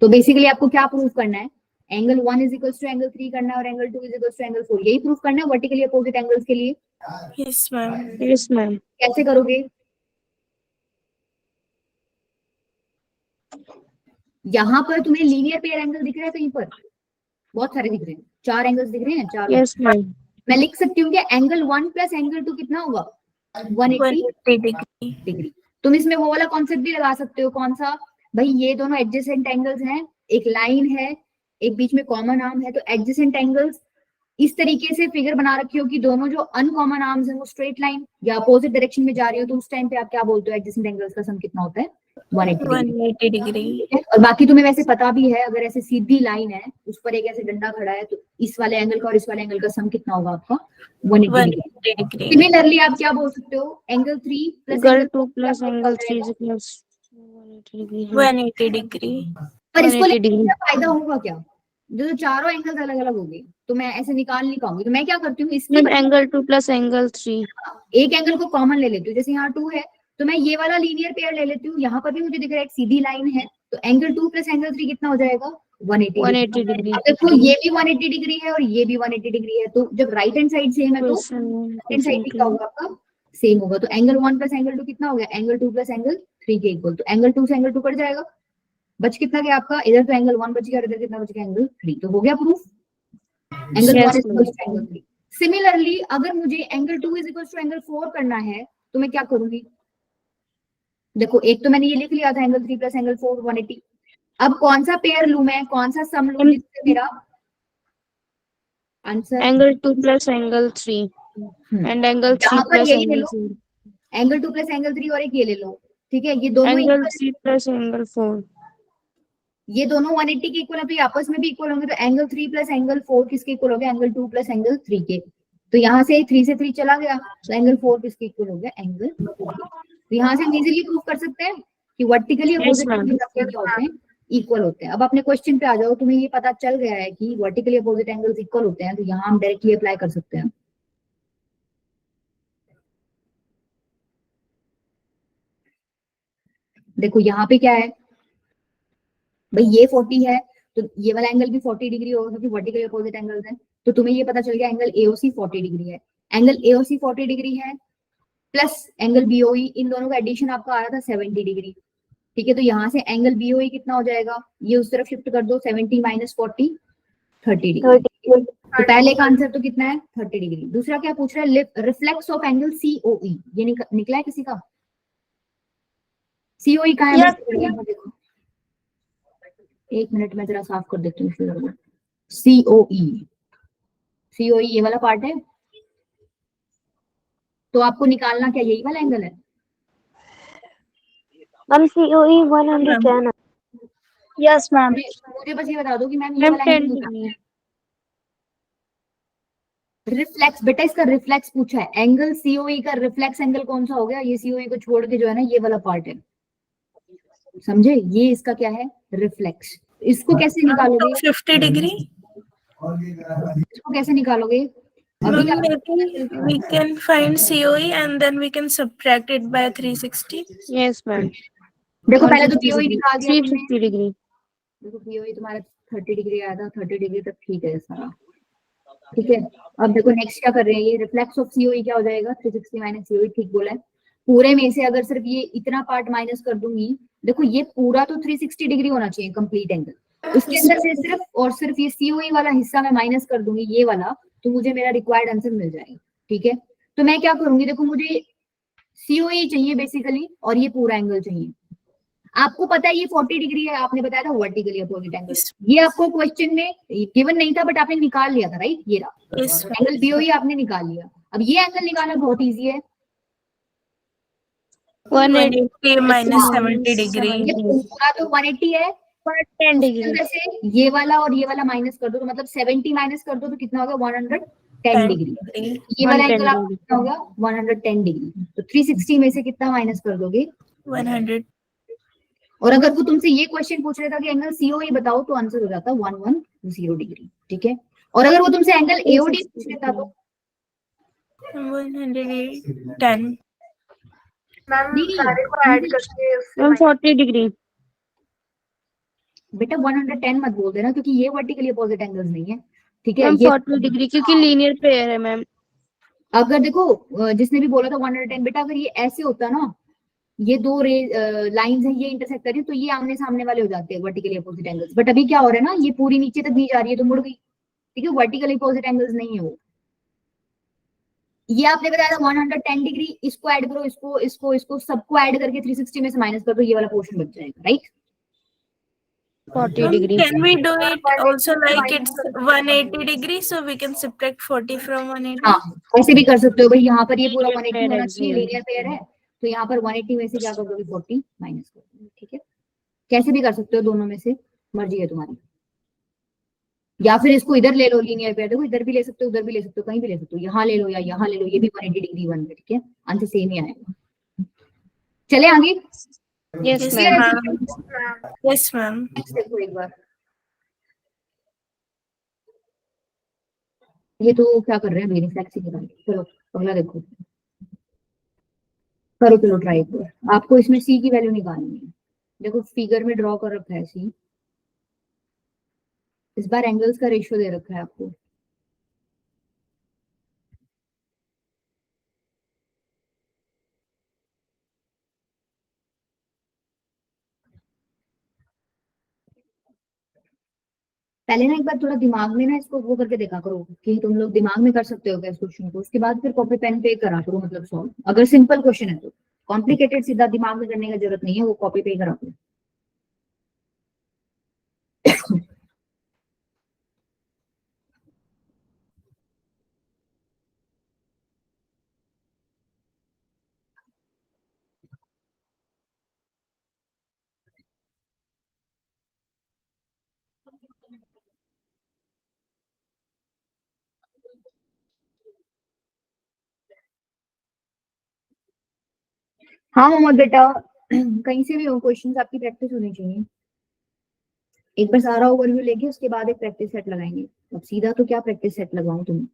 तो बेसिकली आपको क्या प्रूफ करना है, angle 1 is equal to angle 3 करना है और angle 2 is equal to angle 4, यही प्रूफ करना है वर्टिकली अपोजिट एंगल्स के लिए। Yes, ma'am. Yes ma'am. कैसे करोगे, यहाँ पर तुम्हें लीनियर पेयर एंगल दिख रहा है कहीं पर, बहुत सारे दिख रहे हैं, 4 एंगल्स दिख रहे हैं चारों। Yes ma'am. मैं लिख सकती हूँ कि एंगल 1 प्लस एंगल 2 कितना होगा, 180 180 degree. डिग्री। तुम इसमें वो वाला कॉन्सेप्ट भी लगा सकते हो, कौन सा भाई, ये दोनों एडजेसेंट एंगल्स हैं, एक लाइन है, एक बीच में कॉमन आर्म है, तो एडजेसेंट एंगल्स इस तरीके से फिगर बना रखी हो कि दोनों जो अनकॉमन आर्म्स हैं वो स्ट्रेट लाइन या अपोजिट डायरेक्शन में जा रही हो, तो उस टाइम पे आप क्या बोलते हो, एडजेसेंट एंगल्स का सम कितना होता है, 180 डिग्री। 180 degree. और बाकी तुम्हें वैसे पता भी है, अगर ऐसे सीधी लाइन है उस पर एक ऐसे डंडा खड़ा है, तो इस वाले एंगल का और इस वाले एंगल का सम कितना होगा आपका, 180 डिग्री। 180 degree. सिमिलरली आप क्या बोल सकते हो, angle 3 plus angle 2 plus angle 3 is equals 180 degree. 180 degree. पर इसको 180 लेके डिग्री। क्या फायदा होगा क्या, जो चारों एंगल्स अलग अलग हो गए तो मैं ऐसे निकाल नहीं पाऊंगी, तो मैं क्या करती हूँ, इसकी मैम एंगल 2 प्लस एंगल 3। एक एंगल को कॉमन ले लेती हूँ, जैसे यहाँ 2 है तो मैं ये वाला लीनियर पेयर ले लेती हूँ, यहाँ पर भी मुझे दिख रहा है एक सीधी लाइन है, तो एंगल 2 प्लस एंगल 3 कितना हो जाएगा, 180 डिग्री। अब देखो ये भी 180 डिग्री है और ये भी 180 डिग्री है, तो जब राइट हैंड साइड सेम है तो लेफ्ट हैंड साइड क्या होगा आपका, सेम होगा। तो एंगल 1 प्लस एंगल 2 कितना हो गया, एंगल 2 प्लस एंगल 3 के इक्वल, तो एंगल 2 से एंगल 2 कट जाएगा, बच कितना गया आपका, इधर तो एंगल 1 बच गया, इधर कितना बच गया, एंगल 3, तो हो गया proof, angle 1 is equal to angle 3। Similarly अगर मुझे angle 2 is equal to angle 4 करना है तो मैं क्या करूंगी, देखो एक तो मैंने ये लिख लिया था एंगल 3 प्लस एंगल 4 180, अब कौन सा पेयर लूं मैं, कौन सा सम लूं जिससे मेरा answer, angle 2 plus angle 3 and angle 3 यहाँ पर प्लस यही ले एंगल लो, 4 एंगल 2 प्लस एंगल 3 और एक ये ले लो, ठीक है, ये दोनों एंगल equal- 3 प्लस एंगल 4 ये दोनों 180 के इक्वल है तो ये आपस में भी इक्वल होंगे, तो एंगल 3 प्लस एंगल 4 किसके इक्वल हो गया, एंगल 2 प्लस एंगल 3 के, तो यहाँ से 3 से 3 चला गया, तो एंगल 4 किसके इक्वल हो गया, एंगल 4। तो यहाँ से हम इजीली प्रूव कर सकते हैं कि वर्टिकली अपोजिट एंगल्स क्या होते हैं, इक्वल होते हैं। अब अपने क्वेश्चन पे आ जाओ, तुम्हें ये पता चल गया है कि वर्टिकली अपोजिट एंगल्स इक्वल होते हैं, तो यहाँ हम डायरेक्टली अप्लाई कर सकते हैं। देखो यहाँ पे क्या है भाई, ये 40 है तो ये वाला एंगल भी 40 डिग्री होगा क्योंकि वर्टिकली अपोजिट एंगल्स हैं, तो तुम्हें ये पता चल गया एंगल एओसी 40 डिग्री है, एंगल एओसी 40 डिग्री है प्लस एंगल बीओई, इन दोनों का एडिशन आपका आ रहा था 70 डिग्री, ठीक है, तो यहाँ से एंगल बीओई कितना हो जाएगा, ये उस तरफ शिफ्ट कर दो, 70 माइनस 40 30 डिग्री, तो पहले का आंसर तो कितना है 30 डिग्री। दूसरा क्या पूछ रहा है, रिफ्लेक्स ऑफ एंगल सीओई, ये निकला है किसी का, सीओई कहाँ है, देखो एक मिनट में जरा साफ कर देती हूँ, सीओई, सीओई ये वाला पार्ट है, तो आपको निकालना क्या यही वाला एंगल है, मैम COE 110 है। Yes ma'am. मुझे बस ये बता दो कि मैम ये वाला एंगल निकालना है, रिफ्लेक्स, बेटा इसका रिफ्लेक्स पूछा है, एंगल सीओई का रिफ्लेक्स एंगल कौन सा हो गया, ये सीओई को छोड़ के जो है ना ये वाला पार्ट है, समझे, ये इसका क्या है रिफ्लेक्स, इसको कैसे निकालोगे, 50 degree. इसको कैसे निकालोगे, अभी क्या Maybe we can find COE and then we can subtract it by 360. Yes ma'am. देखो पहले तो पीओई निकाल दिया तुमने, 350 डिग्री। देखो पीओई तुम्हारा 30 डिग्री आया था, 30 डिग्री तक ठीक है सारा, ठीक है। अब देखो नेक्स्ट क्या कर रहे हैं, ये रिफ्लेक्स ऑफ सीओई क्या हो जाएगा, 360 माइनस सीओई, ठीक बोला है। पूरे में से अगर सिर्फ ये इतना पार्ट माइनस कर दूंगी, देखो ये पूरा तो 360 डिग्री होना चाहिए कंप्लीट एंगल, उसके अंदर से सिर्फ और सिर्फ ये सीओई वाला हिस्सा मैं माइनस कर दूंगी ये वाला, तो मुझे मेरा रिक्वायर्ड आंसर मिल जाएगा, ठीक है। तो मैं क्या करूंगी, देखो मुझे सीओई चाहिए बेसिकली और ये पूरा एंगल चाहिए, आपको पता है ये 40 डिग्री है, आपने बताया था वर्टिकली अपोजिट एंगल, ये आपको क्वेश्चन में गिवन नहीं था बट आपने निकाल लिया था, राइट, ये रहा एंगल बीओई आपने निकाल लिया। अब ये एंगल निकालना बहुत इजी है, 180 minus 70 degree. ये पूरा तो 180 है, 10 डिग्री। जैसे ये वाला और ये वाला माइनस कर दो तो मतलब 70 माइनस कर दो तो कितना होगा 110 डिग्री। ये वाला एंगल आपका कितना होगा 110 डिग्री। तो 360 में से कितना माइनस कर दोगे 100. और अगर वो तुमसे ये क्वेश्चन पूछ रहा था कि एंगल सीओई बताओ तो आंसर हो जाता 110 डिग्री। ठीक है, और अगर वो तुमसे एंगल एओडी पूछ लेता तो 110. मैम नहीं, सारे को ऐड करके उससे मैम 40 डिग्री। बेटा 110 मत बोल देना क्योंकि ये वर्टिकली अपोजिट एंगल्स नहीं है। ठीक है, मैम ये 40 डिग्री क्योंकि लीनियर पेयर है मैम। अगर देखो जिसने भी बोला था 110, बेटा अगर ये ऐसे होता ना, ये दो लाइंस हैं, ये इंटरसेक्ट कर रही है तो ये आमने सामने वाले हो जाते हैं वर्टिकली अपोजिट एंगल्स। बट अभी क्या हो रहा है ना, ये पूरी नीचे तक नहीं जा रही है तो मुड़ गई। ठीक है, वर्टिकली अपोजिट एंगल्स नहीं है वो। ये आपने बताया था 110 डिग्री, इसको ऐड करो, इसको सबको ऐड करके 360 में से माइनस कर दो, ये वाला पोर्शन बच जाएगा। Right, 40 degree. Can we do it also like it's 180 degree, so we can subtract 40 from 180? हाँ ऐसे भी कर सकते हो भाई। यहाँ पर ये पूरा Linear 180 pair होना है, चाहिए, जी। लीनियर पेयर है, तो यहाँ पर 180 में से क्या कर दोगे 40 माइनस कर दोगे। ठीक है, कैसे भी कर सकते हो, दोनों में से मर्जी है तुम्हारी। या फिर इसको इधर ले लो लीनियर पेयर, देखो इधर भी ले सकते हो, उधर भी ले सकते हो, कहीं भी ले सकते हो, यहाँ ले लो या यहाँ ले लो, ये भी 180 डिग्री बन गया। ठीक है, आंसर सेम ही आएगा। चले आगे। Yes Yes, ma'am. ma'am. Yes, ma'am. देखो एक बार, ये तो क्या कर रहे हैं मेरी फ्लैक्सी के बाद। चलो अगला देखो, करो चलो ट्राई एक बार। आपको इसमें सी की वैल्यू निकालनी है। देखो फिगर में ड्रॉ कर रखा है सी, इस बार एंगल्स का रेशियो दे रखा है आपको। पहले ना एक बार थोड़ा दिमाग में ना इसको वो करके देखा करो कि तुम लोग दिमाग में कर सकते हो क्या इस क्वेश्चन को, उसके बाद फिर कॉपी पेन पे करा करो, मतलब सॉल्व। अगर सिंपल क्वेश्चन है तो, कॉम्प्लिकेटेड सीधा दिमाग में करने की जरूरत नहीं है, वो कॉपी पे करा करो। हाँ मोहम्मद बेटा, कहीं से भी हो क्वेश्चंस आपकी प्रैक्टिस होनी चाहिए। एक बार सारा ओवरव्यू लेके उसके बाद एक प्रैक्टिस सेट लगाएंगे। अब सीधा तो क्या प्रैक्टिस सेट लगाऊं तुम्हें।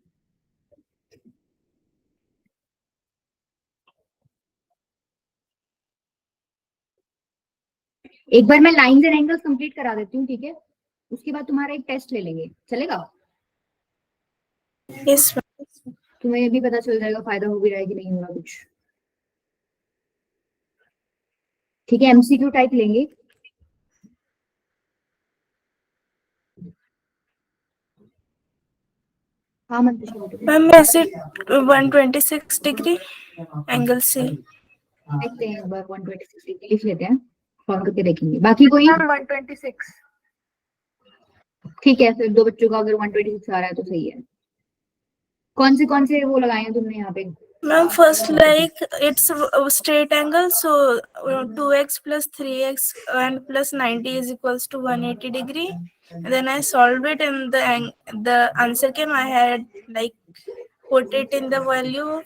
एक बार मैं लाइंस एंड एंगल्स कंप्लीट करा देती हूँ, ठीक है, उसके बाद तुम्हारा एक टेस्ट ले लेंगे, चलेगा? Yes, ma'am. तुम्हें ये भी पता चल जाएगा फायदा हो भी रहा है कि नहीं हो रहा कुछ। ठीक है, एमसीक्यू टाइप लेंगे। हाँ मंतुषा, Ma'am, is it 126 degree angle C? देखते हैं एक बार 126 डिग्री लिख लेते हैं, सॉल्व करके देखेंगे। बाकी कोई? 126. ठीक है, फिर दो बच्चों का अगर 126 आ रहा है तो सही है। कौन से वो लगाए हैं तुमने यहाँ पे? Ma'am, first like it's a straight angle, so 2x plus 3x and plus 90 is equals to 180 degree. And then I solved it and the answer came. I had like put it in the value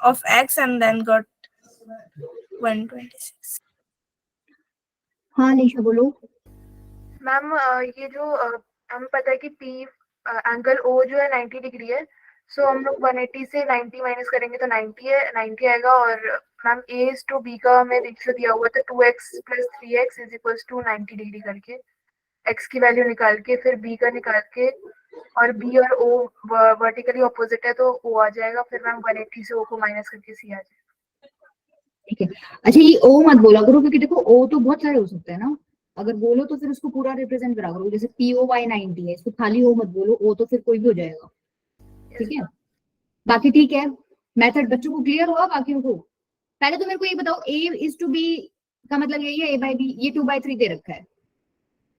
of x and then got 126. हाँ निशा बोलो। Ma'am ये जो हमें पता है कि P angle O जो है 90 डिग्री है, सो हम लोग 180 से 90 माइनस करेंगे तो 90 है, 90 आएगा। और ma'am A is to B का हमें रेशियो दिया हुआ था 2x plus 3x is equals to 90 degree करके, x की वैल्यू निकाल के फिर b का निकाल के, और b और o वर्टिकली ऑपोजिट है तो o आ जाएगा। फिर मैम 180 से o को माइनस करके c आ जाएगा। ठीक है, अच्छा ये ओ मत बोला करो क्योंकि देखो ओ तो बहुत सारे हो सकते हैं ना, अगर बोलो तो फिर उसको पूरा रिप्रेजेंट करा करो। जैसे POY 90 है, इसको खाली ओ मत बोलो, ओ तो फिर कोई भी हो जाएगा। ठीक है, बाकी ठीक है, मेथड बच्चों को क्लियर हुआ? बाकियों को पहले तो मेरे को ये बताओ, A is to B का मतलब यही है, A by B, ये 2/3 दे रखा है,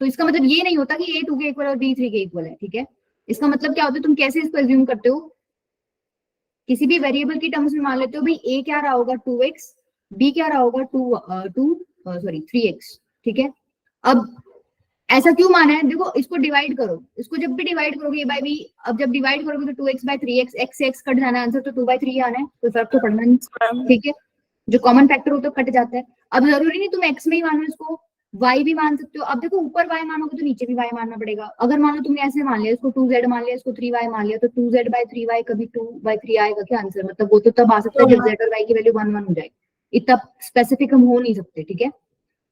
तो इसका मतलब ये नहीं होता कि A 2 के इक्वल और B 3 के इक्वल है। ठीक है, इसका मतलब क्या होता है, तुम कैसे इसको एज्यूम करते हो, किसी भी वेरिएबल की टर्म्स में मान लेते हो भाई A क्या रहा होगा 2x बी क्या रहा होगा, सॉरी 3x, ठीक है। अब ऐसा क्यों माना है, देखो इसको डिवाइड करो, इसको जब भी डिवाइड करोगे ए बाय बी, अब जब डिवाइड करोगे तो 2x बाय 3x, x से x कट जाना है, आंसर तो 2/3 आना है, कोई फर्क तो पड़ना नहीं, मैम ठीक है। जो कॉमन फैक्टर हो तो कट जाता है। अब जरूरी नहीं तुम x में ही मानो इसको, y भी मान सकते हो। अब देखो ऊपर y मानोगे तो नीचे भी y मानना पड़ेगा। अगर मानो तुमने ऐसे मान लिया, इसको 2z मान लिया, इसको 3y मान लिया, तो 2z बाय 3y कभी 2/3 आएगा क्या आंसर, मतलब वो तो तब आ सकता है जब z और y की वैल्यू 1 1 हो जाए। इतना स्पेसिफिक हम हो नहीं सकते, ठीक है।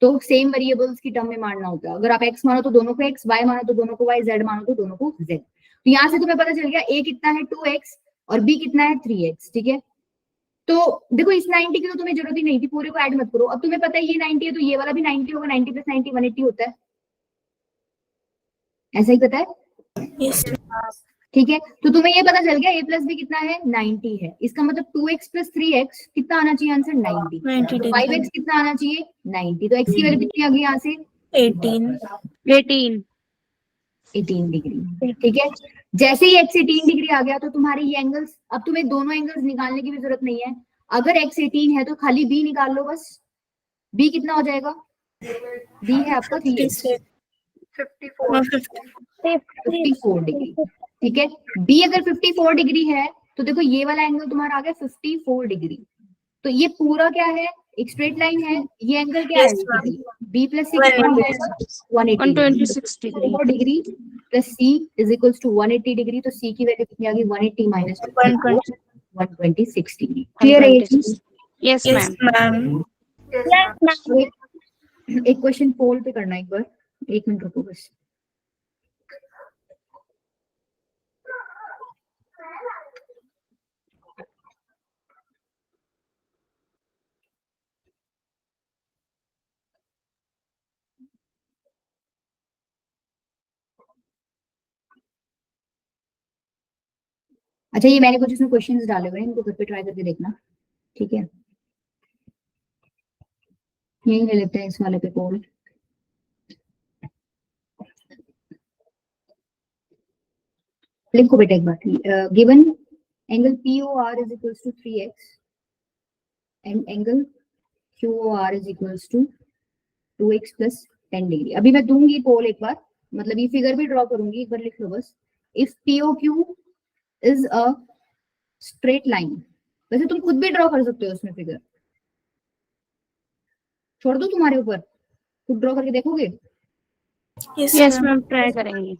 तो सेम वेरिएबल्स की टर्म में मानना होता है। अगर आप x मानो तो दोनों को x, y मानो तो दोनों को y, z मानो तो दोनों को z। तो यहाँ से तुम्हें पता चल गया a कितना है 2x और b कितना है 3x, ठीक है। तो देखो इस 90 की तो तुम्हें जरूरत ही नहीं थी, पूरे को ऐड मत करो। अब तुम्हें पता है ये 90 है तो ये वाला भी 90 होगा, 90 + 90 180 होता है, ऐसा ही पता है, यस ठीक है। तो तुम्हें ये पता चल गया a प्लस b कितना है 90 है, इसका मतलब 2x + 3x कितना आना चाहिए आंसर 90, 90 तो डिग्री 5x कितना आना चाहिए 90, तो x की वैल्यू कितनी आ गई यहाँ से 18 18। 18 डिग्री, ठीक है। जैसे ही x 18 डिग्री आ गया तो तुम्हारे ये एंगल्स, अब तुम्हें दोनों एंगल्स निकालने की भी जरूरत नहीं है। अगर x 18 है तो खाली b निकाल लो बस, b कितना हो जाएगा, b है आपका 3x, 54 54 डिग्री, ठीक है। b अगर 54 डिग्री है तो देखो ये वाला एंगल तुम्हारा आ गया 54 डिग्री। तो ये पूरा क्या है, एक स्ट्रेट लाइन है, ये एंगल क्या है yes ma'am b plus c कितना हो जाएगा 180 degree, 126 degree. 4 degree plus c is equals to 180 degree. तो c की वैल्यू कितनी आ गई 180 माइनस 120 126 डिग्री। क्लियर है ये चीज? 126। Yes yes ma'am. Ma'am yes ma'am तो एक क्वेश्चन पोल पे करना एक बार, 1 मिनट रुको बस। अच्छा ये मैंने कुछ इसमें क्वेश्चंस डाले हुए हैं, इनको घर पे ट्राई करके देखना, ठीक है। यही ले लेते हैं इस वाले पे पोल। लिखो बेटा एक बार, given angle POR is equals to 3x and angle QOR is equals to 2x plus 10 degree. अभी मैं दूंगी पोल एक बार, मतलब ये फिगर भी ड्रॉ करूंगी, एक बार लिख लो बस। If POQ is a straight line, वैसे तुम खुद भी ड्रॉ कर सकते हो उसमें फिगर, छोड़ दो तुम्हारे ऊपर, खुद ड्रॉ करके देखोगे। Yes yes ma'am ma'am, try करेंगे।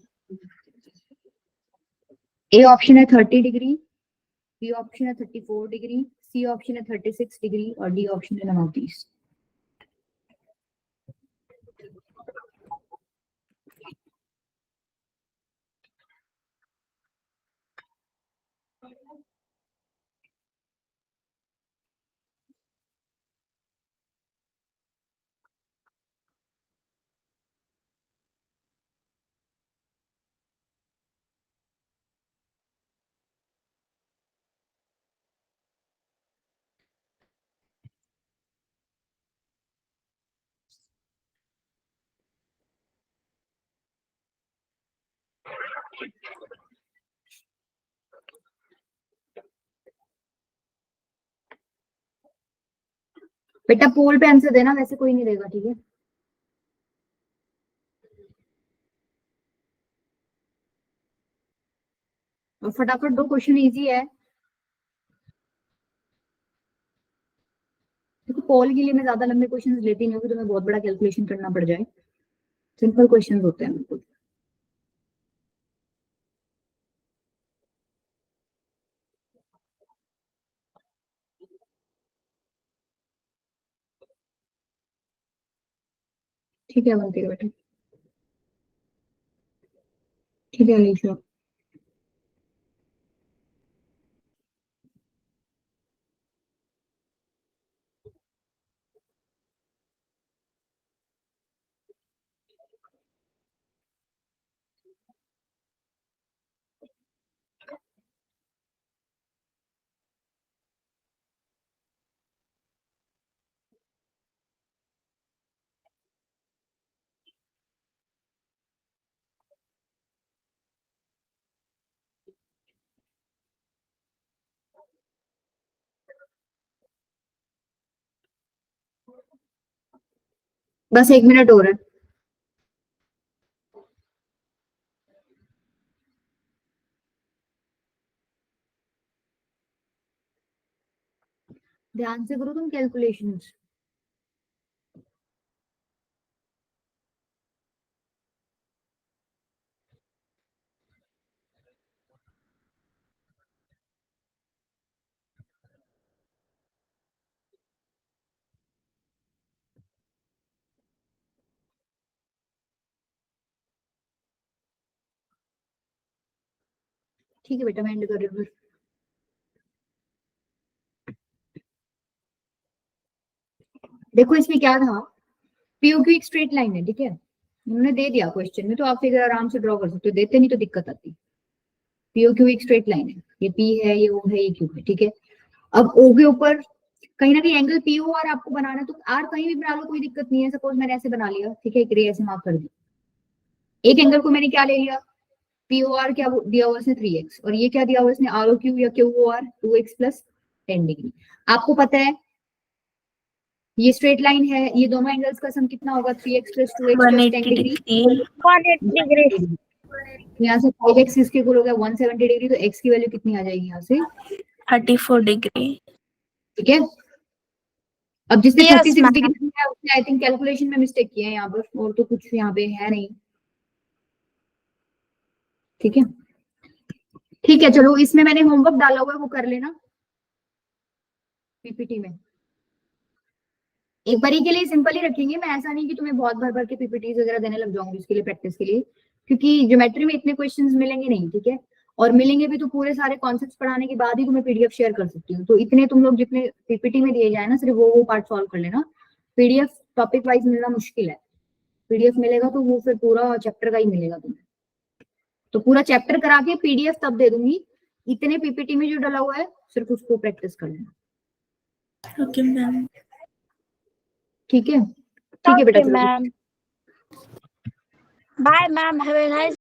ए ऑप्शन है 30 डिग्री, बी ऑप्शन है 34 डिग्री, सी ऑप्शन है 36 डिग्री और डी ऑप्शन है नन ऑफ दीस। बेटा पोल पे आंसर देना, वैसे कोई नहीं देगा, ठीक है। और फटाफट दो, क्वेश्चन इजी है। देखो पोल के लिए मैं ज्यादा लंबे क्वेश्चंस लेती नहीं हूँ, तो मैं बहुत बड़ा कैलकुलेशन करना पड़ जाए, सिंपल क्वेश्चंस होते हैं बिल्कुल। ठीक है बनती है बेटा, ठीक है अलीशा। बस 1 मिनट और है। ध्यान से करो तुम कैलकुलेशंस। ठीक है बेटा, मैं एंड कर रही हूँ फिर। देखो इसमें क्या था, पीओक्यू एक स्ट्रेट लाइन है, ठीक है, उन्होंने दे दिया क्वेश्चन में, तो आप फिगर आराम से ड्रॉ कर सकते हो, देते नहीं तो दिक्कत आती। पीओक्यू एक स्ट्रेट लाइन है, ये पी है, ये ओ है, ये क्यू है, ठीक है। अब ओ के ऊपर कहीं ना कहीं एंगल पीओ आर आपको बनाना है, तो आर कहीं भी बना लो, कोई दिक्कत नहीं है। सपोज मैंने ऐसे बना लिया, ठीक है, एक रे ऐसे मार्क कर दी। एक एंगल को मैंने क्या ले लिया, पीओ आर क्या दिया हुआ इसने 3x, और ये क्या दिया हुआ इसने आर ओ क्यू या Q O R 2x plus 10 degree. आपको पता है ये स्ट्रेट लाइन है, ये दोनों एंगल्स का सम कितना होगा, 3x plus 2x plus 10 180 degree. degree. 180 degrees. यहाँ से 5x इसके इक्वल हो गया 170 डिग्री, तो x की वैल्यू कितनी आ जाएगी यहाँ से, 34 degree. ठीक है। अब जिसने Yes, 36 ma'am. डिग्री किया है उसने आई थिंक कैलकुलेशन में मिस्टेक किया है यहाँ पर, और तो कुछ यहाँ पे है नहीं, ठीक है। ठीक है चलो, इसमें मैंने होमवर्क डाला हुआ है, वो कर लेना पीपीटी में। एक बारी के लिए सिंपल ही रखेंगे, मैं ऐसा नहीं कि तुम्हें बहुत भर भर के पीपीटीज वगैरह देने लग जाऊंगी इसके लिए, प्रैक्टिस के लिए, क्योंकि ज्योमेट्री में इतने क्वेश्चंस मिलेंगे नहीं, ठीक है। और मिलेंगे भी तो पूरे सारे कॉन्सेप्ट्स पढ़ाने के बाद ही तुम्हें पीडीएफ शेयर कर सकती हूँ। तो इतने तुम लोग जितने पीपीटी में दिए जाए ना, सिर्फ वो पार्ट सॉल्व कर लेना। पीडीएफ टॉपिक वाइज मिलना मुश्किल है, पीडीएफ मिलेगा तो वो फिर पूरा चैप्टर का ही मिलेगा तुम्हें, तो पूरा चैप्टर करा के पीडीएफ तब दे दूंगी। इतने पीपीटी में जो डला हुआ है सिर्फ उसको प्रैक्टिस कर लेना, Okay, ma'am. ठीक है। ठीक है बेटा, Okay, चलो। ma'am. Bye, ma'am. Have a nice